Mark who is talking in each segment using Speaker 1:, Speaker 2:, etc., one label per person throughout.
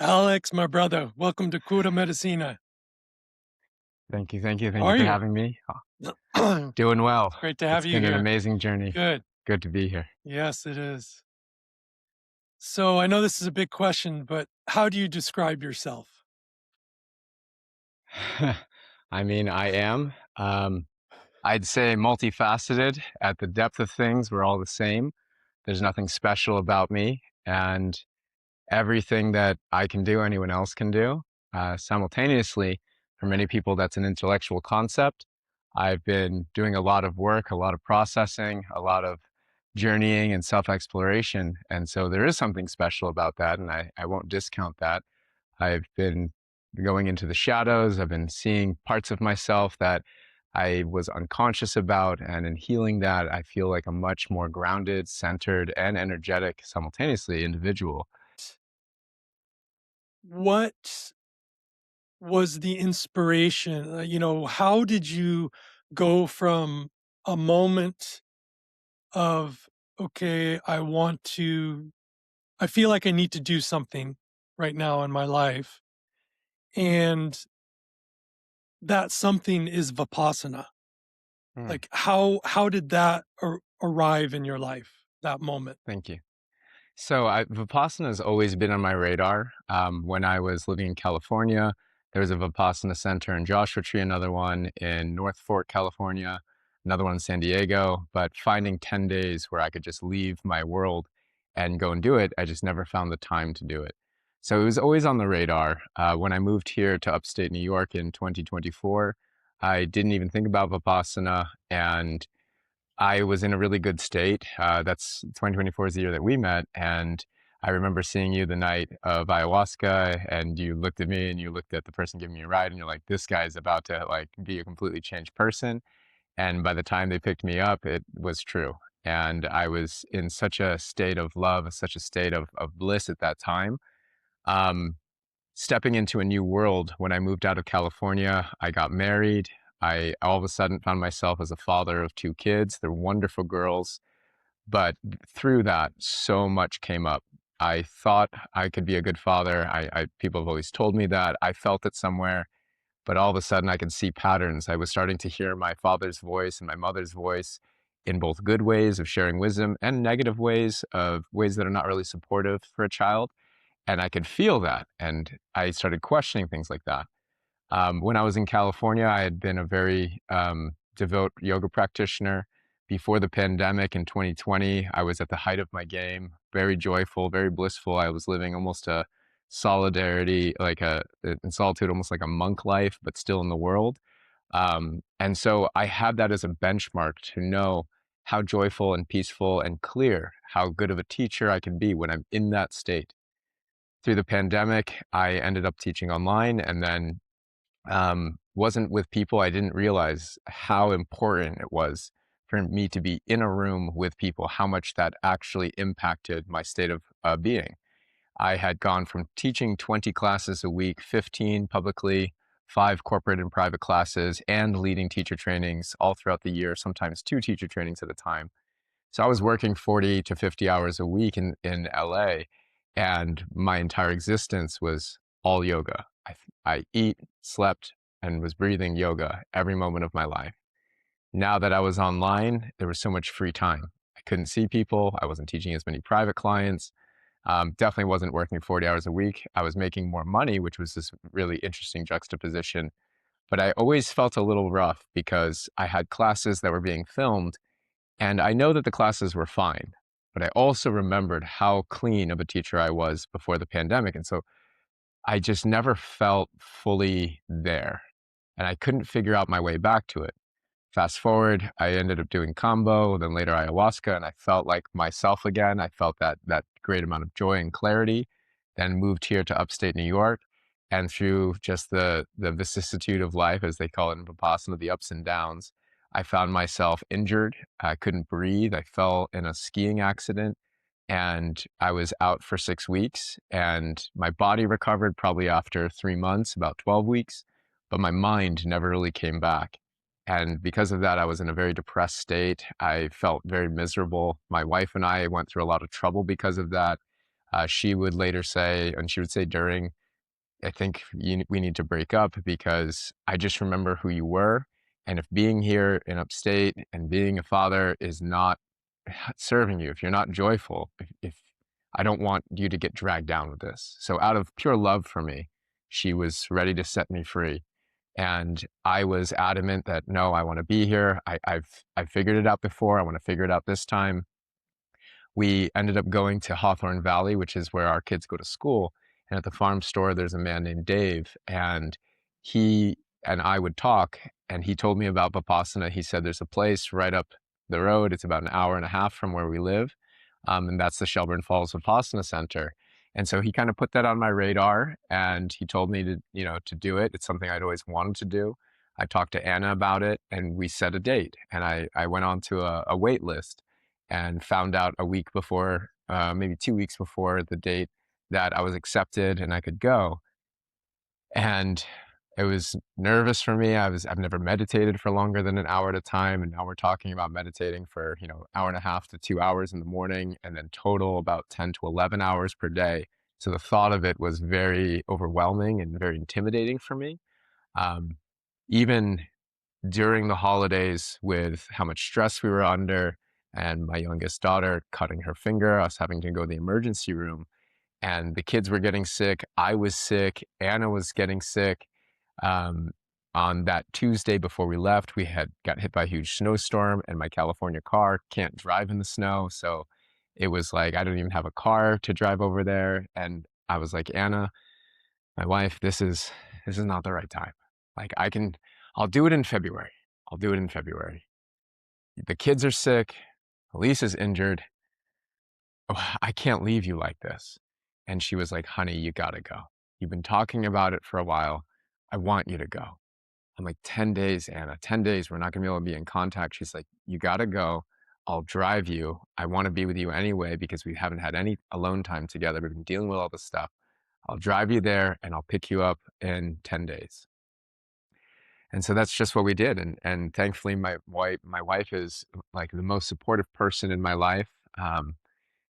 Speaker 1: Alex, my brother, welcome to Cura Medicina.
Speaker 2: Thank you. Thank you.
Speaker 1: How
Speaker 2: Thank you
Speaker 1: are
Speaker 2: for
Speaker 1: you?
Speaker 2: having me.
Speaker 1: It's
Speaker 2: Doing well.
Speaker 1: great to have
Speaker 2: It's
Speaker 1: you
Speaker 2: been an
Speaker 1: here.
Speaker 2: amazing journey.
Speaker 1: Good.
Speaker 2: Good to be here.
Speaker 1: Yes, it is. So I know this is a big question, but how do you describe yourself?
Speaker 2: I mean, I am. I'd say multifaceted. At the depth of things, we're all the same. There's nothing special about me, and everything that I can do, anyone else can do. Simultaneously, for many people, that's an intellectual concept. I've been doing a lot of work, a lot of processing, a lot of journeying and self-exploration. And so there is something special about that, and I won't discount that. I've been going into the shadows. I've been seeing parts of myself that I was unconscious about. And in healing that, I feel like a much more grounded, centered, and energetic simultaneously individual.
Speaker 1: What was the inspiration? How did you go from a moment of, okay, I feel like I need to do something right now in my life, and that something is Vipassana.
Speaker 2: Hmm,
Speaker 1: Like, how did that arrive in your life, that moment?
Speaker 2: thank you. So Vipassana has always been on my radar. When I was living in California, there was a Vipassana center in Joshua Tree, another one in North Fork, California, another one in San Diego. But finding 10 days where I could just leave my world and go and do it, I just never found the time to do it. So it was always on the radar. When I moved here to upstate New York in 2024, I didn't even think about Vipassana, and I was in a really good state. That's 2024 is the year that we met. And I remember seeing you the night of ayahuasca, and you looked at me and you looked at the person giving me a ride, and you're like, this guy's about to like be a completely changed person. And by the time they picked me up, it was true. And I was in such a state of love, such a state of bliss at that time. Um, Stepping into a new world. When I moved out of California, I got married. I all of a sudden found myself as a father of two kids. They're wonderful girls. But through that, so much came up. I thought I could be a good father. People have always told me that. I felt it somewhere, but all of a sudden I could see patterns. I was starting to hear my father's voice and my mother's voice in both good ways of sharing wisdom and negative ways of ways that are not really supportive for a child. And I could feel that. And I started questioning things like that. When I was in California, I had been a very devout yoga practitioner. Before the pandemic in 2020, I was at the height of my game, very joyful, very blissful. I was living almost a solidarity, in solitude, almost like a monk life, but still in the world. And so I had that as a benchmark to know how joyful and peaceful and clear, how good of a teacher I can be when I'm in that state. Through the pandemic, I ended up teaching online, and then wasn't with people. I didn't realize how important it was for me to be in a room with people, how much that actually impacted my state of being. I had gone from teaching 20 classes a week, 15 publicly, 5 corporate and private classes, and leading teacher trainings all throughout the year, sometimes 2 teacher trainings at a time. So I was working 40 to 50 hours a week in LA, and my entire existence was all yoga. I eat, slept, and was breathing yoga every moment of my life. Now that I was online, there was so much free time. I couldn't see people. I wasn't teaching as many private clients. Definitely wasn't working 40 hours a week. I was making more money, which was this really interesting juxtaposition. But I always felt a little rough because I had classes that were being filmed, and I know that the classes were fine, but I also remembered how clean of a teacher I was before the pandemic. And so I just never felt fully there. And I couldn't figure out my way back to it. Fast forward, I ended up doing combo, then later ayahuasca, and I felt like myself again. I felt that great amount of joy and clarity. Then moved here to upstate New York, and through just the vicissitude of life, as they call it in Vipassana, the ups and downs, I found myself injured. I couldn't breathe. I fell in a skiing accident, and I was out for 6 weeks. And my body recovered probably after 3 months, about 12 weeks, but my mind never really came back. And because of that, I was in a very depressed state. I felt very miserable. My wife and I went through a lot of trouble because of that. She would later say, and she would say during, I think we need to break up because I just remember who you were. And if being here in upstate and being a father is not serving you, if you're not joyful, if I don't want you to get dragged down with this. So out of pure love for me, she was ready to set me free. And I was adamant that no, I want to be here. I've figured it out before. I want to figure it out this time. We ended up going to Hawthorne Valley, which is where our kids go to school. And at the farm store, there's a man named Dave, and he and I would talk. And he told me about Vipassana. He said there's a place right up the road. It's about an hour and a half from where we live, and that's the Shelburne Falls Vipassana Center. And so he kind of put that on my radar, and he told me to, to do it. It's something I'd always wanted to do. I talked to Anna about it, and we set a date. And I went on to a wait list and found out a week before, maybe 2 weeks before the date, that I was accepted and I could go. And it was nervous for me. I've never meditated for longer than an hour at a time. And now we're talking about meditating for, hour and a half to 2 hours in the morning, and then total about 10 to 11 hours per day. So the thought of it was very overwhelming and very intimidating for me. Um, Even during the holidays, with how much stress we were under, and my youngest daughter cutting her finger, us having to go to the emergency room, and the kids were getting sick. I was sick. Anna was getting sick. Um, on that Tuesday before we left, we had got hit by a huge snowstorm, and my California car can't drive in the snow. So it was like, I don't even have a car to drive over there. And I was like, Anna, my wife, this is not the right time. Like, I'll do it in February. I'll do it in February. The kids are sick. Elise is injured. Oh, I can't leave you like this. And she was like, honey, you gotta go. You've been talking about it for a while. I want you to go. I'm like, 10 days, Anna, 10 days. We're not gonna be able to be in contact. She's like, you gotta go. I'll drive you. I want to be with you anyway because we haven't had any alone time together. We've been dealing with all this stuff. I'll drive you there and I'll pick you up in 10 days. And so that's just what we did. And thankfully my wife is like the most supportive person in my life.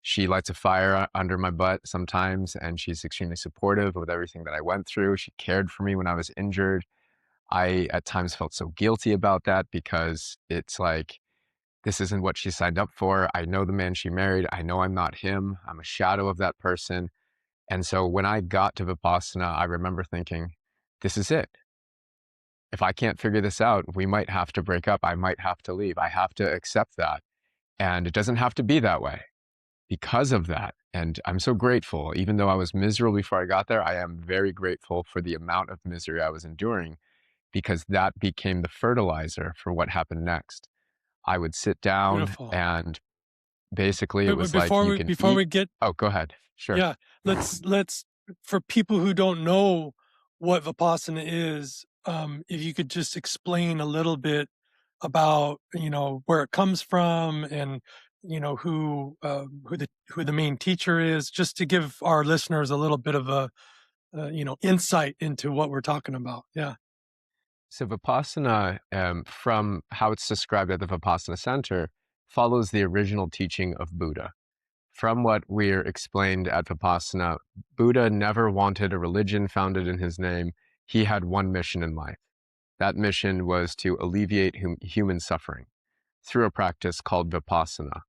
Speaker 2: She lights a fire under my butt sometimes, and she's extremely supportive with everything that I went through. She cared for me when I was injured. I at times felt so guilty about that because it's like, this isn't what she signed up for. I know the man she married. I know I'm not him. I'm a shadow of that person. And so when I got to Vipassana, I remember thinking, this is it. If I can't figure this out, we might have to break up. I might have to leave. I have to accept that. And it doesn't have to be that way because of that. And I'm so grateful. Even though I was miserable before I got there, I am very grateful for the amount of misery I was enduring, because that became the fertilizer for what happened next. I would sit down
Speaker 1: Beautiful.
Speaker 2: and basically it
Speaker 1: But
Speaker 2: was like,
Speaker 1: before
Speaker 2: you
Speaker 1: we
Speaker 2: can
Speaker 1: before
Speaker 2: eat.
Speaker 1: we get
Speaker 2: Oh, go ahead. Sure.
Speaker 1: yeah, let's for people who don't know what Vipassana is, if you could just explain a little bit about, where it comes from, and, who the main teacher is, just to give our listeners a little bit of a, insight into what we're talking about. Yeah,
Speaker 2: So Vipassana, from how it's described at the Vipassana Center, follows the original teaching of Buddha. From what we're explained at Vipassana, Buddha never wanted a religion founded in his name. He had one mission in life. That mission was to alleviate human suffering through a practice called Vipassana.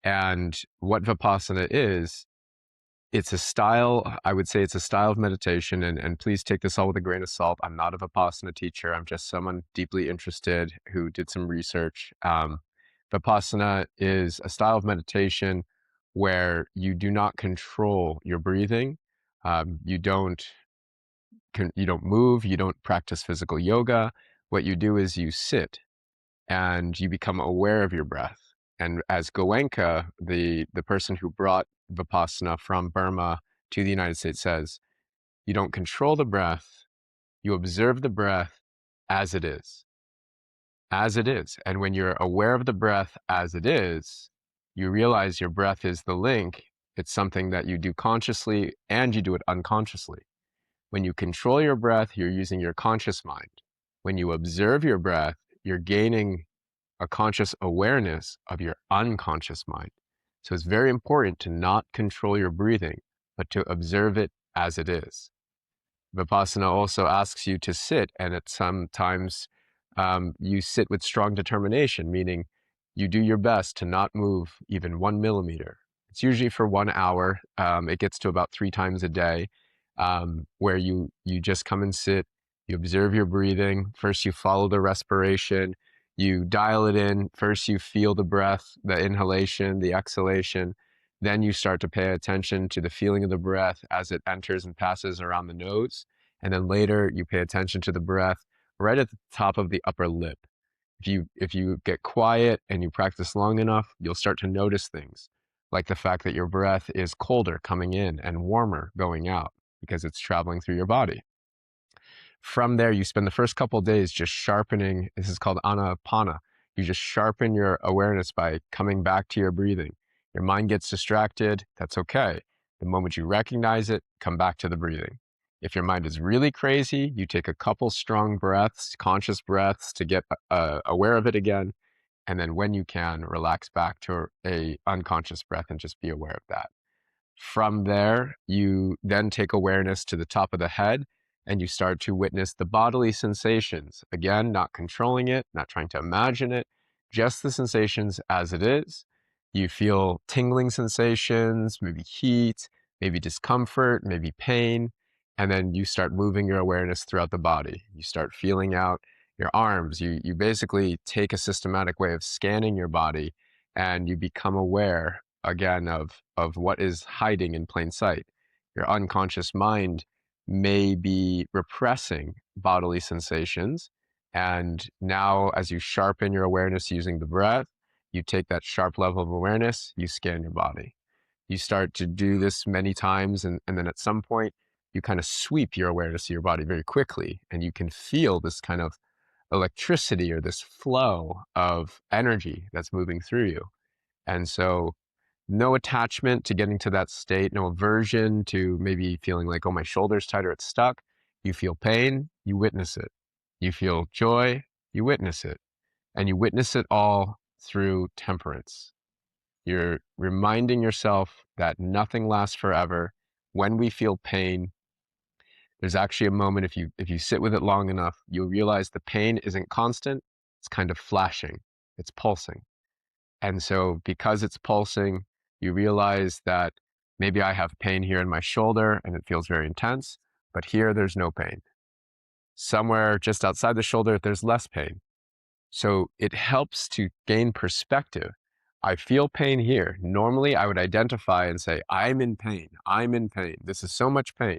Speaker 2: And what Vipassana is, it's a style, I would say it's a style of meditation, and please take this all with a grain of salt. I'm not a Vipassana teacher. I'm just someone deeply interested who did some research. Vipassana is a style of meditation where you do not control your breathing. You don't move. You don't practice physical yoga. What you do is you sit and you become aware of your breath. And as Goenka, the person who brought Vipassana from Burma to the United States, says, you don't control the breath, you observe the breath as it is. As it is. And when you're aware of the breath as it is, you realize your breath is the link. It's something that you do consciously and you do it unconsciously. When you control your breath, you're using your conscious mind. When you observe your breath, you're gaining a conscious awareness of your unconscious mind. So it's very important to not control your breathing. but to observe it as it is. Vipassana also asks you to sit, and at sometimes you sit with strong determination, meaning you do your best to not move even 1 millimeter. It's usually for 1 hour. It gets to about 3 times a day, where you just come and sit. You observe your breathing. First, you follow the respiration. You dial it in. First, you feel the breath, the inhalation, the exhalation. Then you start to pay attention to the feeling of the breath as it enters and passes around the nose. And then later you pay attention to the breath right at the top of the upper lip. If you get quiet and you practice long enough, you'll start to notice things like the fact that your breath is colder coming in and warmer going out because it's traveling through your body. From there, you spend the first couple of days just sharpening. This is called anapana. You just sharpen your awareness by coming back to your breathing. Your mind gets distracted. That's okay. The moment you recognize it, come back to the breathing. If your mind is really crazy, you take a couple strong breaths, conscious breaths to get aware of it again. And then when you can, relax back to a unconscious breath and just be aware of that. From there, you then take awareness to the top of the head and you start to witness the bodily sensations. Again, not controlling it, not trying to imagine it, just the sensations as it is. You feel tingling sensations, maybe heat, maybe discomfort, maybe pain. And then you start moving your awareness throughout the body. You start feeling out your arms. You basically take a systematic way of scanning your body and you become aware again of what is hiding in plain sight. Your unconscious mind may be repressing bodily sensations. And now, as you sharpen your awareness using the breath, you take that sharp level of awareness, you scan your body. You start to do this many times, and then at some point, you kind of sweep your awareness of your body very quickly, and you can feel this kind of electricity or this flow of energy that's moving through you. And so no attachment to getting to that state, no aversion to maybe feeling like, oh, my shoulder's tight or it's stuck. You feel pain, you witness it. You feel joy, you witness it. And you witness it all through temperance. You're reminding yourself that nothing lasts forever. When we feel pain, there's actually a moment, if you sit with it long enough, you'll realize the pain isn't constant, it's kind of flashing, it's pulsing. And so because it's pulsing, you realize that maybe I have pain here in my shoulder and it feels very intense, but here there's no pain. Somewhere just outside the shoulder, there's less pain. So it helps to gain perspective. I feel pain here. Normally I would identify and say, I'm in pain. I'm in pain. This is so much pain.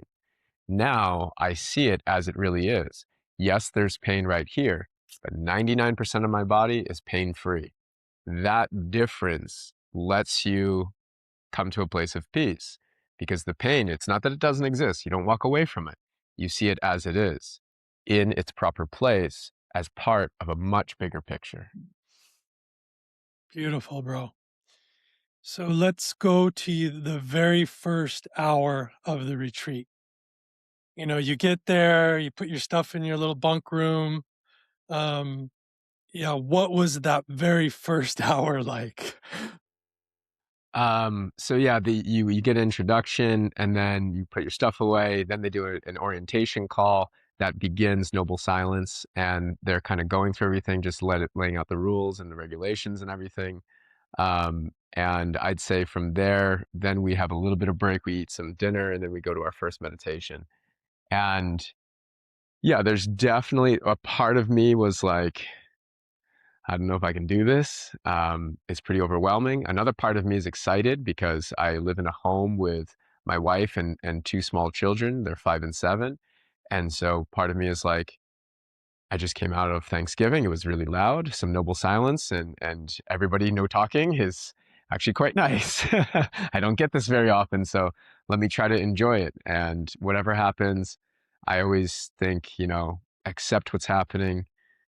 Speaker 2: Now I see it as it really is. Yes, there's pain right here, but 99% of my body is pain free. That difference lets you come to a place of peace because the pain, it's not that it doesn't exist. You don't walk away from it. You see it as it is in its proper place as part of a much bigger picture.
Speaker 1: Beautiful, bro. So let's go to the very first hour of the retreat. You know, you get there, you put your stuff in your little bunk room. Um, yeah, what was that very first hour like?
Speaker 2: So yeah, you get an introduction and then you put your stuff away. Then they do an orientation call that begins Noble Silence, and they're kind of going through everything, just laying out the rules and the regulations and everything. And I'd say from there, then we have a little bit of break. We eat some dinner, and then we go to our first meditation. And yeah, there's definitely a part of me was like, I don't know if I can do this. It's pretty overwhelming. Another part of me is excited because I live in a home with my wife and two small children. They're 5 and 7. And so part of me is like, I just came out of Thanksgiving. It was really loud, some noble silence, and everybody no talking is actually quite nice. I don't get this very often, so let me try to enjoy it. And whatever happens, I always think, accept what's happening,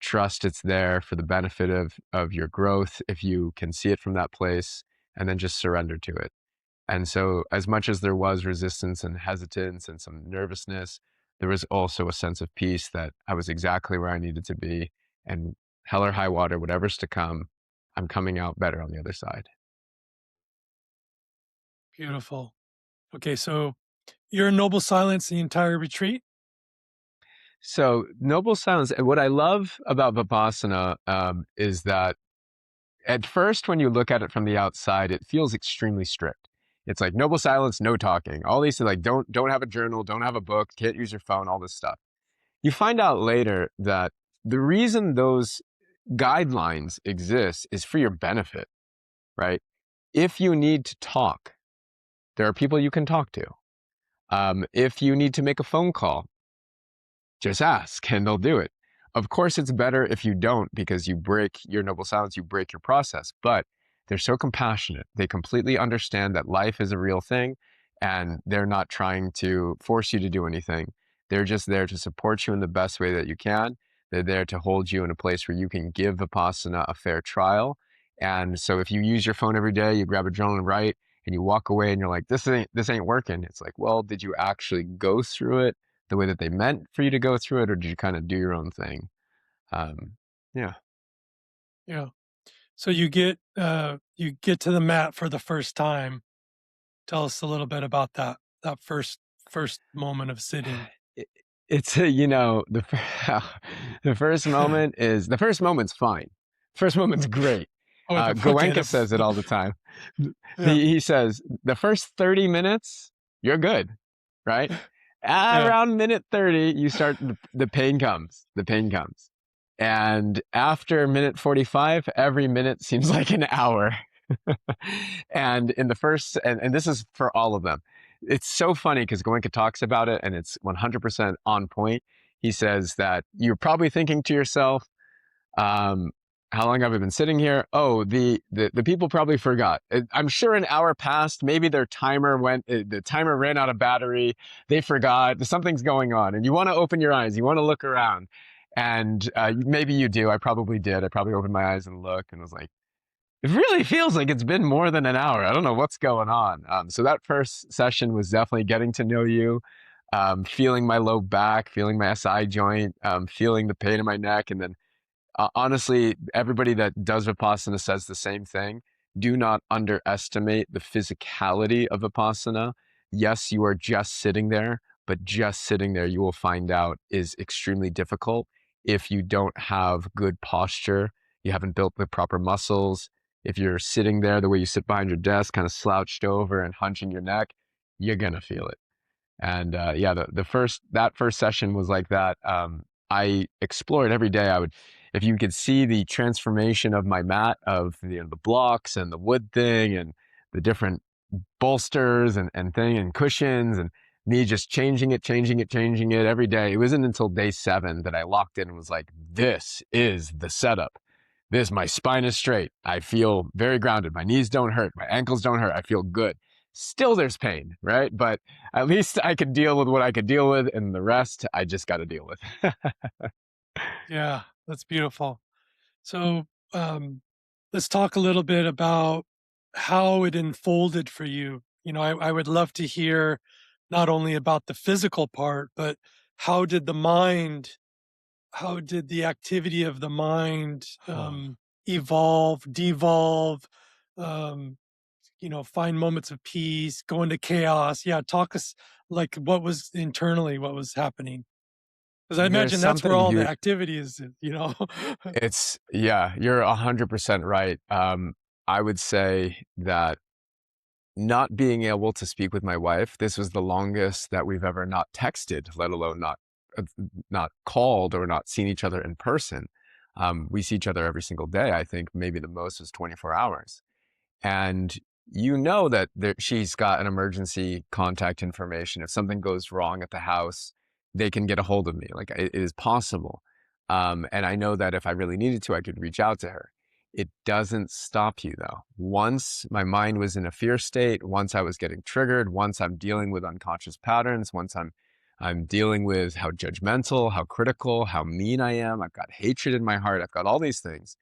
Speaker 2: trust it's there for the benefit of your growth if you can see it from that place, and then just surrender to it. And so, as much as there was resistance and hesitance and some nervousness, there was also a sense of peace that I was exactly where I needed to be. And hell or high water, whatever's to come, I'm coming out better on the other side.
Speaker 1: Beautiful. Okay, so you're in noble silence the entire retreat?
Speaker 2: So noble silence, and what I love about Vipassana is that at first, when you look at it from the outside, it feels extremely strict. It's like noble silence, no talking. All these like don't have a journal, don't have a book, can't use your phone, all this stuff. You find out later that the reason those guidelines exist is for your benefit, right? If you need to talk, there are people you can talk to. If you need to make a phone call, just ask and they'll do it. Of course, it's better if you don't because you break your noble silence, you break your process. But they're so compassionate. They completely understand that life is a real thing and they're not trying to force you to do anything. They're just there to support you in the best way that you can. They're there to hold you in a place where you can give Vipassana a fair trial. And so if you use your phone every day, you grab a journal and write, and you walk away and you're like, this ain't working. It's like, well, did you actually go through it the way that they meant for you to go through it, or did you kind of do your own thing? Um, yeah.
Speaker 1: Yeah. So you get to the mat for the first time. Tell us a little bit about that first moment of sitting.
Speaker 2: It, it's the first moment's fine. First moment's great.
Speaker 1: Oh, okay,
Speaker 2: Goenka says it all the time.
Speaker 1: yeah,
Speaker 2: He says the first 30 minutes you're good, right?
Speaker 1: yeah,
Speaker 2: Around minute 30 you start the pain comes. The pain comes. And after minute 45, every minute seems like an hour. And in the first, and this is for all of them. It's so funny because Goenka talks about it and it's 100% on point. He says that you're probably thinking to yourself, um, how long have I been sitting here? Oh, the people probably forgot. I'm sure an hour passed. Maybe their timer the timer ran out of battery. They forgot. Something's going on. And you want to open your eyes. You want to look around. And maybe you do. I probably did. I probably opened my eyes and looked and was like, it really feels like it's been more than an hour. I don't know what's going on. So that first session was definitely getting to know you, feeling my low back, feeling my SI joint, feeling the pain in my neck, and then honestly, everybody that does Vipassana says the same thing. Do not underestimate the physicality of Vipassana. Yes, you are just sitting there, but just sitting there, you will find out is extremely difficult if you don't have good posture, you haven't built the proper muscles. If you're sitting there the way you sit behind your desk, kind of slouched over and hunching your neck, you're going to feel it. And yeah, that first session was like that. I explored every day. If you could see the transformation of my mat, of the blocks and the wood thing, and the different bolsters and thing and cushions, and me just changing it every day. It wasn't until day 7 that I locked in and was like, "This is the setup. My spine is straight. I feel very grounded. My knees don't hurt. My ankles don't hurt. I feel good." Still, there's pain, right? But at least I could deal with what I could deal with, and the rest I just got to deal with.
Speaker 1: yeah. That's beautiful. So let's talk a little bit about how it unfolded for you. I would love to hear not only about the physical part, but how did the mind, how did the activity of the mind evolve, devolve, um, find moments of peace, go into chaos. Yeah, talk us like what was internally, what was happening. Because I
Speaker 2: There's
Speaker 1: imagine that's where
Speaker 2: something
Speaker 1: all the
Speaker 2: you
Speaker 1: activity is.
Speaker 2: It's yeah, you're 100% right. I would say that not being able to speak with my wife, this was the longest that we've ever not texted, let alone uh, not called or not seen each other in person. We see each other every single day. I think maybe the most is 24 hours. And you know that she's got an emergency contact information. If something goes wrong at the house, they can get a hold of me. Like it is possible. And I know that if I really needed to, I could reach out to her. It doesn't stop you though. Once my mind was in a fear state, once I was getting triggered, once I'm dealing with unconscious patterns, once I'm dealing with how judgmental, how critical, how mean I am. I've got hatred in my heart. I've got all these things,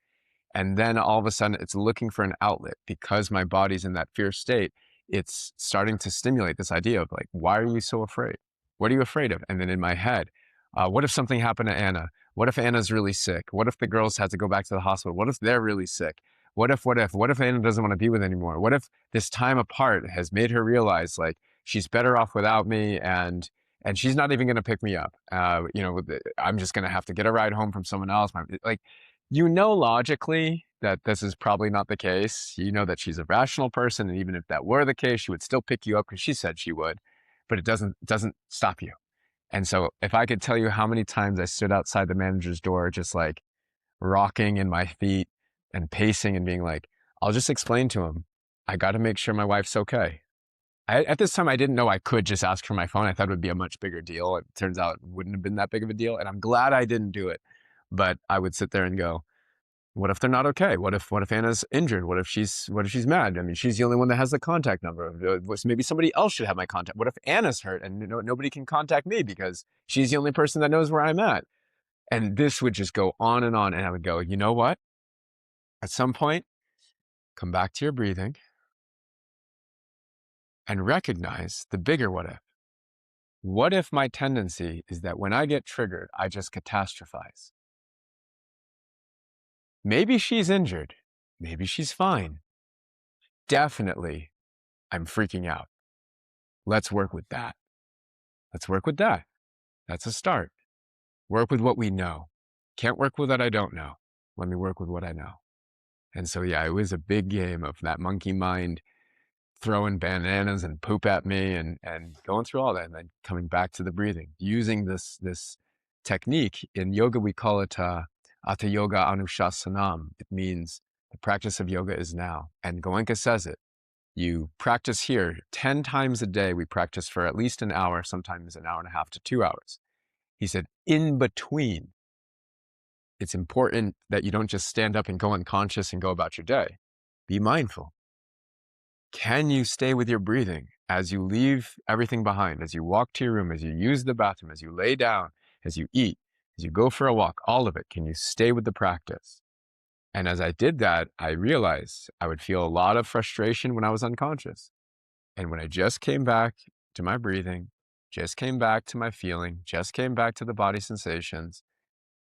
Speaker 2: and then all of a sudden it's looking for an outlet because my body's in that fear state. It's starting to stimulate this idea of like, why are you so afraid? What are you afraid of? And then in my head, what if something happened to Anna? What if Anna's really sick? What if the girls had to go back to the hospital? What if they're really sick? What if Anna doesn't want to be with anymore? What if this time apart has made her realize like she's better off without me, and she's not even going to pick me up. I'm just going to have to get a ride home from someone else. Like, logically that this is probably not the case. You know that she's a rational person, and even if that were the case, she would still pick you up because she said she would. But it doesn't stop you. And so if I could tell you how many times I stood outside the manager's door, just like rocking in my feet and pacing and being like, I'll just explain to him, I got to make sure my wife's okay. At this time, I didn't know I could just ask for my phone. I thought it would be a much bigger deal. It turns out it wouldn't have been that big of a deal. And I'm glad I didn't do it. But I would sit there and go, what if they're not okay? What if Anna's injured? What if she's mad? I mean, she's the only one that has the contact number. Maybe somebody else should have my contact. What if Anna's hurt and nobody can contact me because she's the only person that knows where I'm at? And this would just go on. And I would go, you know what? At some point, come back to your breathing and recognize the bigger what if. What if my tendency is that when I get triggered, I just catastrophize? Maybe she's injured. Maybe she's fine. Definitely, I'm freaking out. Let's work with that. Let's work with that. That's a start. Work with what we know. Can't work with what I don't know. Let me work with what I know. And so, yeah, it was a big game of that monkey mind throwing bananas and poop at me and going through all that and then coming back to the breathing, using this technique. In yoga, we call it Hatha Yoga Anushasanam. It means the practice of yoga is now. And Goenka says it. You practice here 10 times a day. We practice for at least an hour, sometimes an hour and a half to 2 hours. He said, in between, it's important that you don't just stand up and go unconscious and go about your day. Be mindful. Can you stay with your breathing as you leave everything behind, as you walk to your room, as you use the bathroom, as you lay down, as you eat, as you go for a walk, all of it? Can you stay with the practice? And as I did that, I realized I would feel a lot of frustration when I was unconscious. And when I just came back to my breathing, just came back to my feeling, just came back to the body sensations,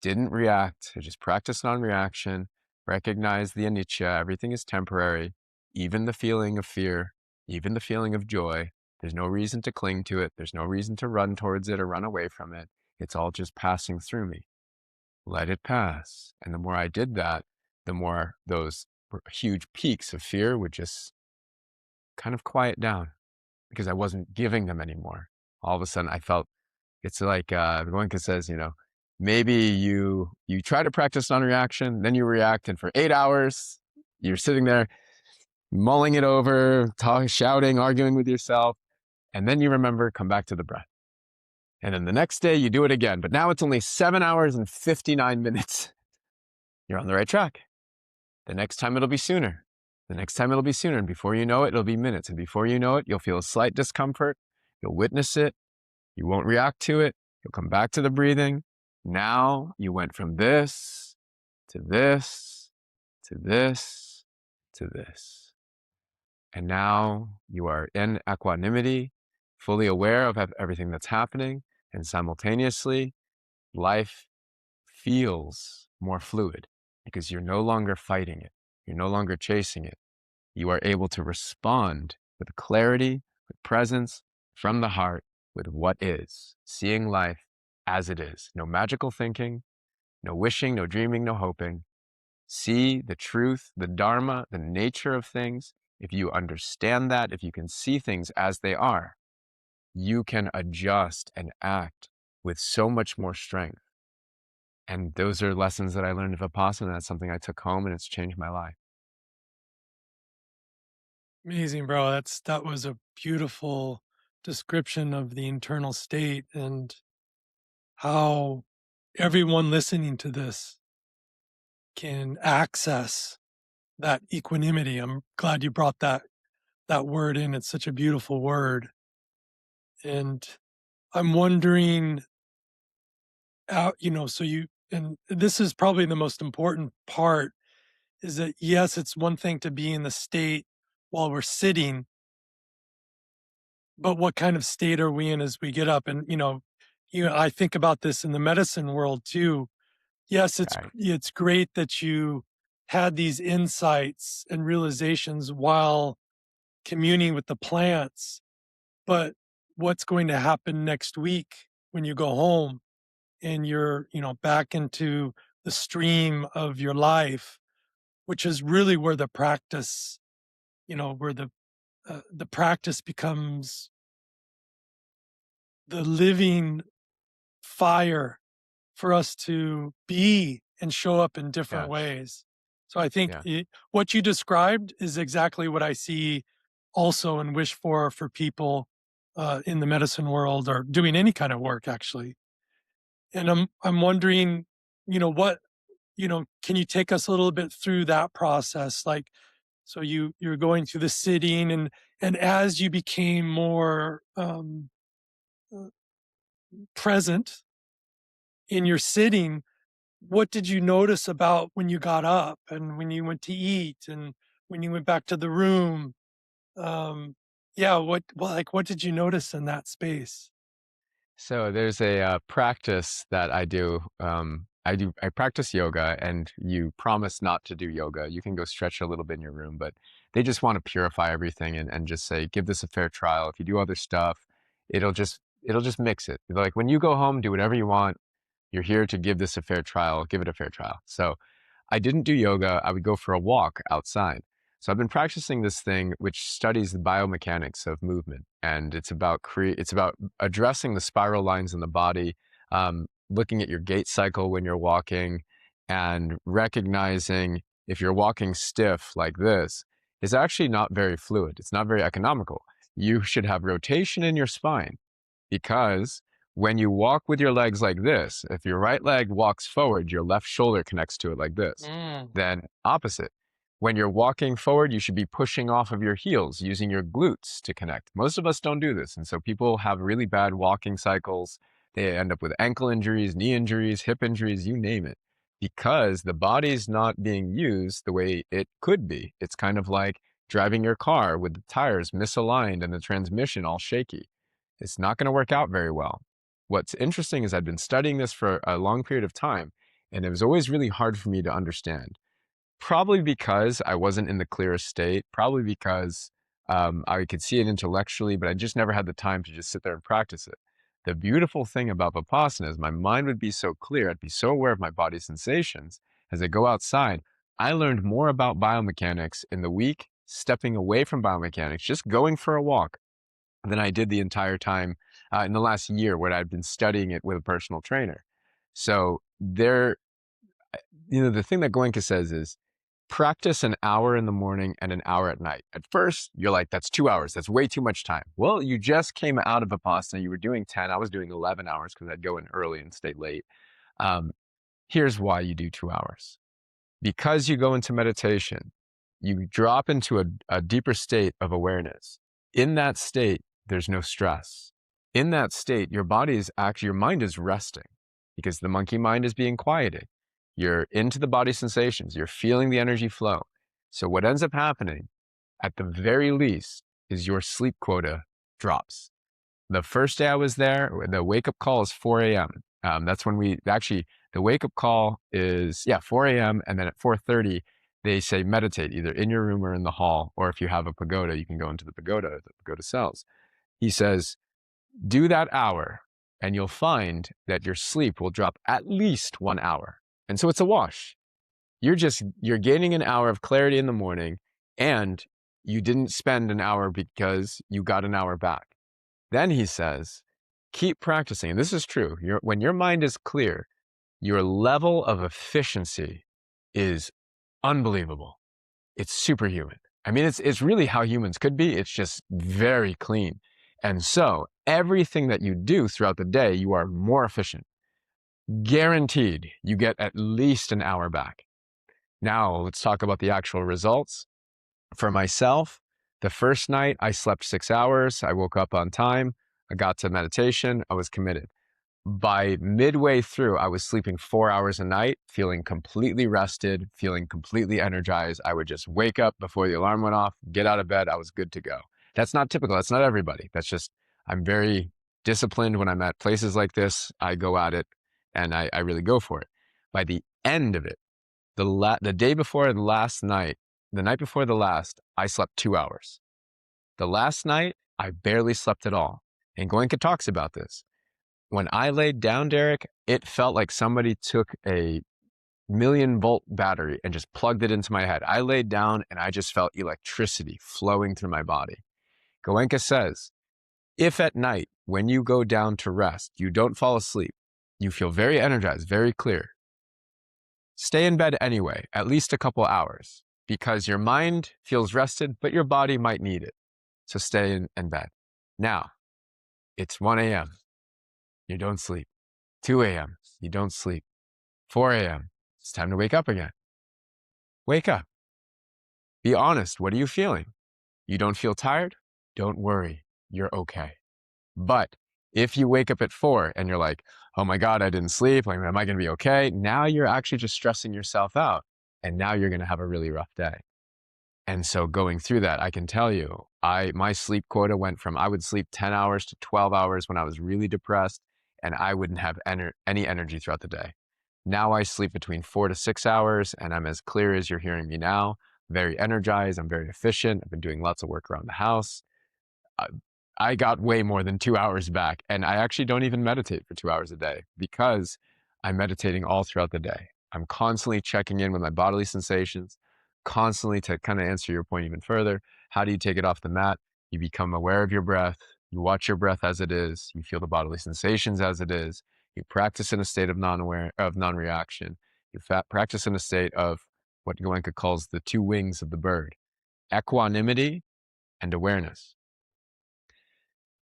Speaker 2: didn't react, I just practiced non-reaction, recognized the anicca, everything is temporary, even the feeling of fear, even the feeling of joy. There's no reason to cling to it. There's no reason to run towards it or run away from it. It's all just passing through me. Let it pass. And the more I did that, the more those huge peaks of fear would just kind of quiet down because I wasn't giving them anymore. All of a sudden I felt, it's like Goenka says, maybe you try to practice non-reaction, then you react, and for 8 hours, you're sitting there mulling it over, shouting, arguing with yourself, and then you remember, come back to the breath. And then the next day you do it again, but now it's only 7 hours and 59 minutes. You're on the right track. The next time it'll be sooner. The next time it'll be sooner. And before you know it, it'll be minutes. And before you know it, you'll feel a slight discomfort. You'll witness it. You won't react to it. You'll come back to the breathing. Now you went from this to this to this to this. And now you are in equanimity, fully aware of everything that's happening. And simultaneously, life feels more fluid because you're no longer fighting it. You're no longer chasing it. You are able to respond with clarity, with presence from the heart, with what is, seeing life as it is. No magical thinking, no wishing, no dreaming, no hoping. See the truth, the dharma, the nature of things. If you understand that, if you can see things as they are, you can adjust and act with so much more strength. And those are lessons that I learned of Vipassana. That's something I took home and it's changed my life.
Speaker 1: Amazing, bro. That was a beautiful description of the internal state and how everyone listening to this can access that equanimity. I'm glad you brought that word in. It's such a beautiful word. And I'm wondering, so and this is probably the most important part, is that yes, it's one thing to be in the state while we're sitting, but what kind of state are we in as we get up? And I think about this in the medicine world too. Yes,
Speaker 2: Right.
Speaker 1: it's great that you had these insights and realizations while communing with the plants, but what's going to happen next week when you go home and you're, back into the stream of your life, which is really where the practice, where the practice becomes the living fire for us to be and show up in different
Speaker 2: Yes.
Speaker 1: ways. So I think
Speaker 2: Yeah.
Speaker 1: what you described is exactly what I see also and wish for people in the medicine world or doing any kind of work actually. And I'm wondering, what can you take us a little bit through that process? Like, so you're going through the sitting, and as you became more uh, present in your sitting, what did you notice about when you got up and when you went to eat and when you went back to the room? Yeah, what did you notice in that space?
Speaker 2: So there's a practice that I do. I practice yoga, and you promise not to do yoga. You can go stretch a little bit in your room, but they just want to purify everything and just say, give this a fair trial. If you do other stuff, it'll just mix it. Like when you go home, do whatever you want. You're here to give this a fair trial. Give it a fair trial. So I didn't do yoga. I would go for a walk outside. So I've been practicing this thing which studies the biomechanics of movement, and it's about addressing the spiral lines in the body, looking at your gait cycle when you're walking, and recognizing if you're walking stiff like this, is actually not very fluid. It's not very economical. You should have rotation in your spine because when you walk with your legs like this, if your right leg walks forward, your left shoulder connects to it like this.
Speaker 1: Mm.
Speaker 2: Then opposite. When you're walking forward, you should be pushing off of your heels, using your glutes to connect. Most of us don't do this. And so people have really bad walking cycles. They end up with ankle injuries, knee injuries, hip injuries, you name it, because the body's not being used the way it could be. It's kind of like driving your car with the tires misaligned and the transmission all shaky. It's not going to work out very well. What's interesting is I've been studying this for a long period of time, and it was always really hard for me to understand. Probably because I wasn't in the clearest state, probably because I could see it intellectually, but I just never had the time to just sit there and practice it. The beautiful thing about Vipassana is my mind would be so clear, I'd be so aware of my body's sensations. As I go outside, I learned more about biomechanics in the week, stepping away from biomechanics, just going for a walk, than I did the entire time in the last year when I've been studying it with a personal trainer. So the thing that Goenka says is practice an hour in the morning and an hour at night. At first, you're like, that's 2 hours. That's way too much time. Well, you just came out of Vipassana. You were doing 10. I was doing 11 hours because I'd go in early and stay late. Um, Here's why you do 2 hours. Because you go into meditation, you drop into a deeper state of awareness. In that state, there's no stress. In that state, your mind is resting because the monkey mind is being quieted. You're into the body sensations. You're feeling the energy flow. So what ends up happening at the very least is your sleep quota drops. The first day I was there, the wake up call is 4 a.m. That's when the wake up call is, 4 a.m. And then at 4:30, they say meditate either in your room or in the hall. Or if you have a pagoda, you can go into the pagoda cells. He says, do that hour and you'll find that your sleep will drop at least 1 hour. And so it's a wash. You're gaining an hour of clarity in the morning, and you didn't spend an hour because you got an hour back. Then he says, keep practicing. And this is true. When your mind is clear, your level of efficiency is unbelievable. It's superhuman. I mean, it's really how humans could be. It's just very clean. And so everything that you do throughout the day, you are more efficient. Guaranteed, you get at least an hour back. Now, let's talk about the actual results. For myself, the first night I slept 6 hours. I woke up on time. I got to meditation. I was committed. By midway through, I was sleeping 4 hours a night, feeling completely rested, feeling completely energized. I would just wake up before the alarm went off, get out of bed. I was good to go. That's not typical. That's not everybody. I'm very disciplined when I'm at places like this. I go at it and I really go for it. By the end of it, the day before the last night, the night before the last, I slept 2 hours. The last night, I barely slept at all. And Goenka talks about this. When I laid down, Derek, it felt like somebody took a million-volt battery and just plugged it into my head. I laid down and I just felt electricity flowing through my body. Goenka says, if at night, when you go down to rest, you don't fall asleep, you feel very energized, very clear, stay in bed anyway, at least a couple hours, because your mind feels rested, but your body might need it. So stay in bed. Now, it's 1 a.m. You don't sleep. 2 a.m. You don't sleep. 4 a.m. It's time to wake up again. Wake up. Be honest. What are you feeling? You don't feel tired? Don't worry. You're okay. But if you wake up at 4 and you're like, oh my God, I didn't sleep. Like, am I going to be okay? Now you're actually just stressing yourself out. And now you're going to have a really rough day. And so going through that, I can tell you, my sleep quota went from, I would sleep 10 hours to 12 hours when I was really depressed, and I wouldn't have any energy throughout the day. Now I sleep between 4 to 6 hours, and I'm as clear as you're hearing me now, very energized, I'm very efficient. I've been doing lots of work around the house. I, I got way more than 2 hours back, and I actually don't even meditate for 2 hours a day because I'm meditating all throughout the day. I'm constantly checking in with my bodily sensations, constantly, to kind of answer your point even further. How do you take it off the mat? You become aware of your breath. You watch your breath as it is. You feel the bodily sensations as it is. You practice in a state of non-reaction. You practice in a state of what Goenka calls the two wings of the bird: equanimity and awareness.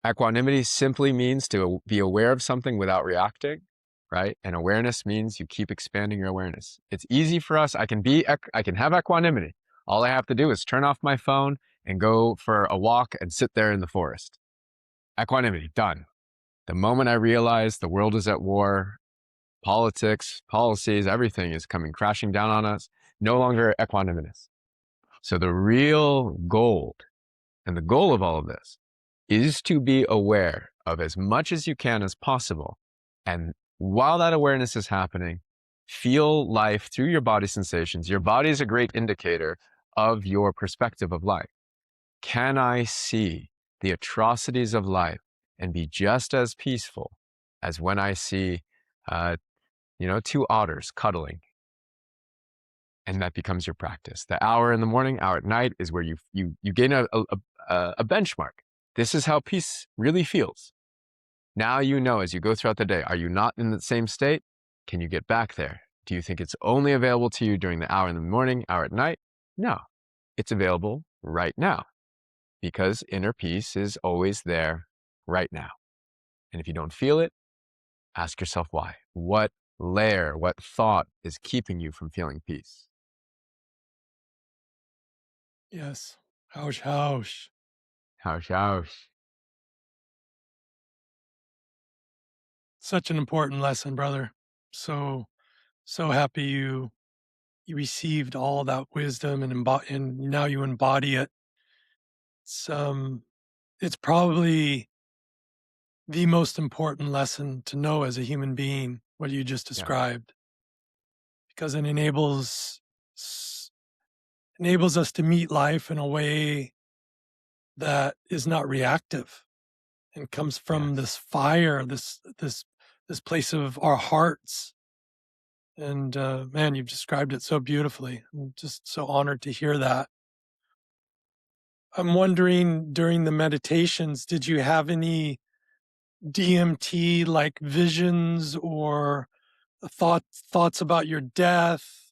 Speaker 2: Equanimity simply means to be aware of something without reacting, right? And awareness means you keep expanding your awareness. It's easy for us. I can have equanimity. All I have to do is turn off my phone and go for a walk and sit there in the forest. Equanimity, done. The moment I realize the world is at war, politics, policies, everything is coming crashing down on us, no longer equanimous. So the real gold, and the goal of all of this, is to be aware of as much as you can as possible. And while that awareness is happening, feel life through your body sensations. Your body is a great indicator of your perspective of life. Can I see the atrocities of life and be just as peaceful as when I see, two otters cuddling? And that becomes your practice. The hour in the morning, hour at night is where you gain a benchmark. This is how peace really feels. Now you know as you go throughout the day, are you not in the same state? Can you get back there? Do you think it's only available to you during the hour in the morning, hour at night? No, it's available right now, because inner peace is always there right now. And if you don't feel it, ask yourself why. What layer, what thought is keeping you from feeling peace?
Speaker 1: Yes. Ouch, ouch.
Speaker 2: Ouch, ouch.
Speaker 1: Such an important lesson, brother. So happy you received all that wisdom and now you embody it. It's it's probably the most important lesson to know as a human being, what you just
Speaker 2: Yeah.
Speaker 1: described, because it s- enables us to meet life in a way that is not reactive and comes from this
Speaker 2: Yes.
Speaker 1: fire, this place of our hearts. And man, you've described it so beautifully. I'm just so honored to hear that. I'm wondering, during the meditations, did you have any DMT like visions or thoughts about your death?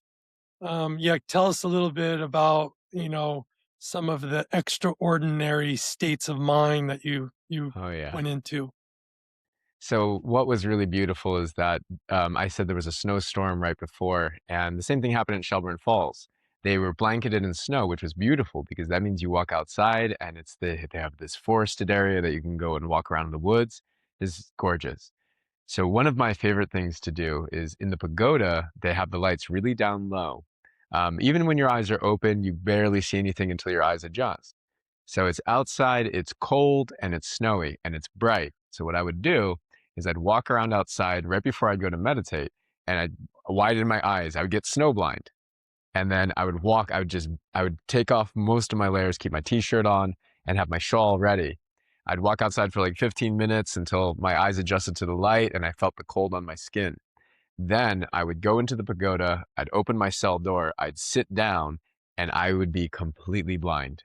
Speaker 1: Yeah, tell us a little bit about, some of the extraordinary states of mind that you
Speaker 2: Oh, yeah.
Speaker 1: went into.
Speaker 2: So what was really beautiful is that I said there was a snowstorm right before, and the same thing happened in Shelburne Falls. They were blanketed in snow, which was beautiful because that means you walk outside and they have this forested area that you can go and walk around in the woods. It's gorgeous. So one of my favorite things to do is in the pagoda, they have the lights really down low. Even when your eyes are open, you barely see anything until your eyes adjust. So it's outside, it's cold, and it's snowy, and it's bright. So what I would do is I'd walk around outside right before I'd go to meditate, and I'd widen my eyes. I would get snowblind. And then I would I would take off most of my layers, keep my t-shirt on, and have my shawl ready. I'd walk outside for like 15 minutes until my eyes adjusted to the light and I felt the cold on my skin. Then I would go into the pagoda, I'd open my cell door, I'd sit down, and I would be completely blind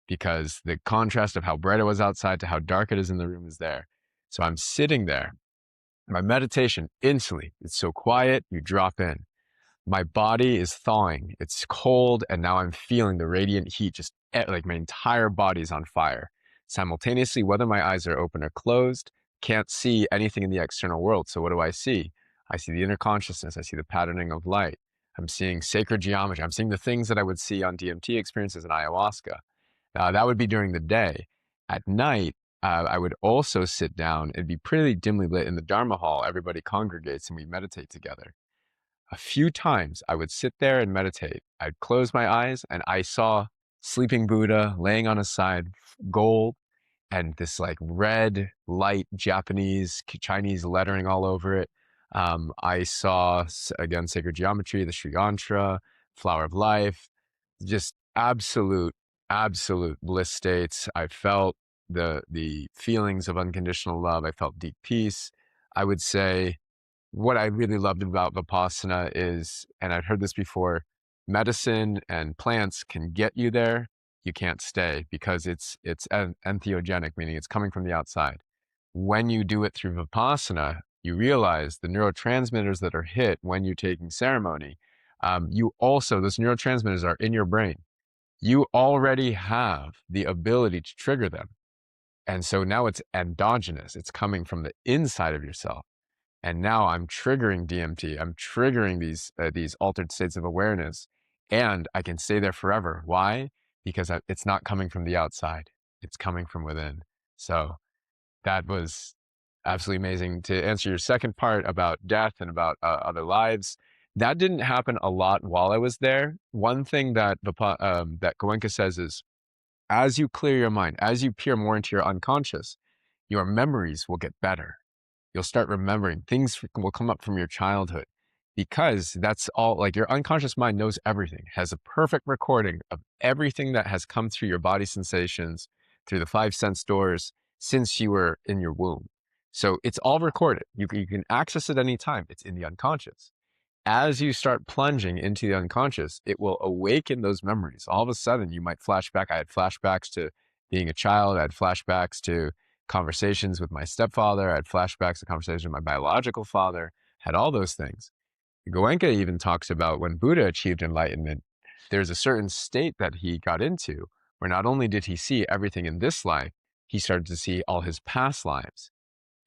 Speaker 2: because the contrast of how bright it was outside to how dark it is in the room is there. So I'm sitting there. My meditation instantly, it's so quiet, you drop in. My body is thawing. It's cold, and now I'm feeling the radiant heat, just like my entire body's on fire. Simultaneously, whether my eyes are open or closed, can't see anything in the external world. So what do I see? I see the inner consciousness. I see the patterning of light. I'm seeing sacred geometry. I'm seeing the things that I would see on DMT experiences and ayahuasca. That would be during the day. At night, I would also sit down. It'd be pretty dimly lit in the Dharma hall. Everybody congregates and we meditate together. A few times I would sit there and meditate. I'd close my eyes and I saw sleeping Buddha laying on his side, gold, and this like red, light Japanese, Chinese lettering all over it. I saw, again, sacred geometry, the Sri Yantra, flower of life, just absolute bliss states. I felt the feelings of unconditional love. I felt deep peace. I would say what I really loved about Vipassana is, and I've heard this before, medicine and plants can get you there. You can't stay because it's entheogenic, meaning it's coming from the outside. When you do it through Vipassana, you realize the neurotransmitters that are hit when you're taking ceremony, those neurotransmitters are in your brain. You already have the ability to trigger them. And so now it's endogenous. It's coming from the inside of yourself. And now I'm triggering DMT. I'm triggering these altered states of awareness, and I can stay there forever. Why? Because it's not coming from the outside. It's coming from within. So that was absolutely amazing. To answer your second part about death and about other lives, that didn't happen a lot while I was there. One thing that that Goenka says is, as you clear your mind, as you peer more into your unconscious, your memories will get better. You'll start remembering things will come up from your childhood because that's all, like, your unconscious mind knows everything, has a perfect recording of everything that has come through your body sensations, through the five sense doors since you were in your womb. So it's all recorded. You can access it anytime. It's in the unconscious. As you start plunging into the unconscious, it will awaken those memories. All of a sudden, you might flash back. I had flashbacks to being a child. I had flashbacks to conversations with my stepfather. I had flashbacks to conversations with my biological father, had all those things. Goenka even talks about when Buddha achieved enlightenment, there's a certain state that he got into where not only did he see everything in this life, he started to see all his past lives.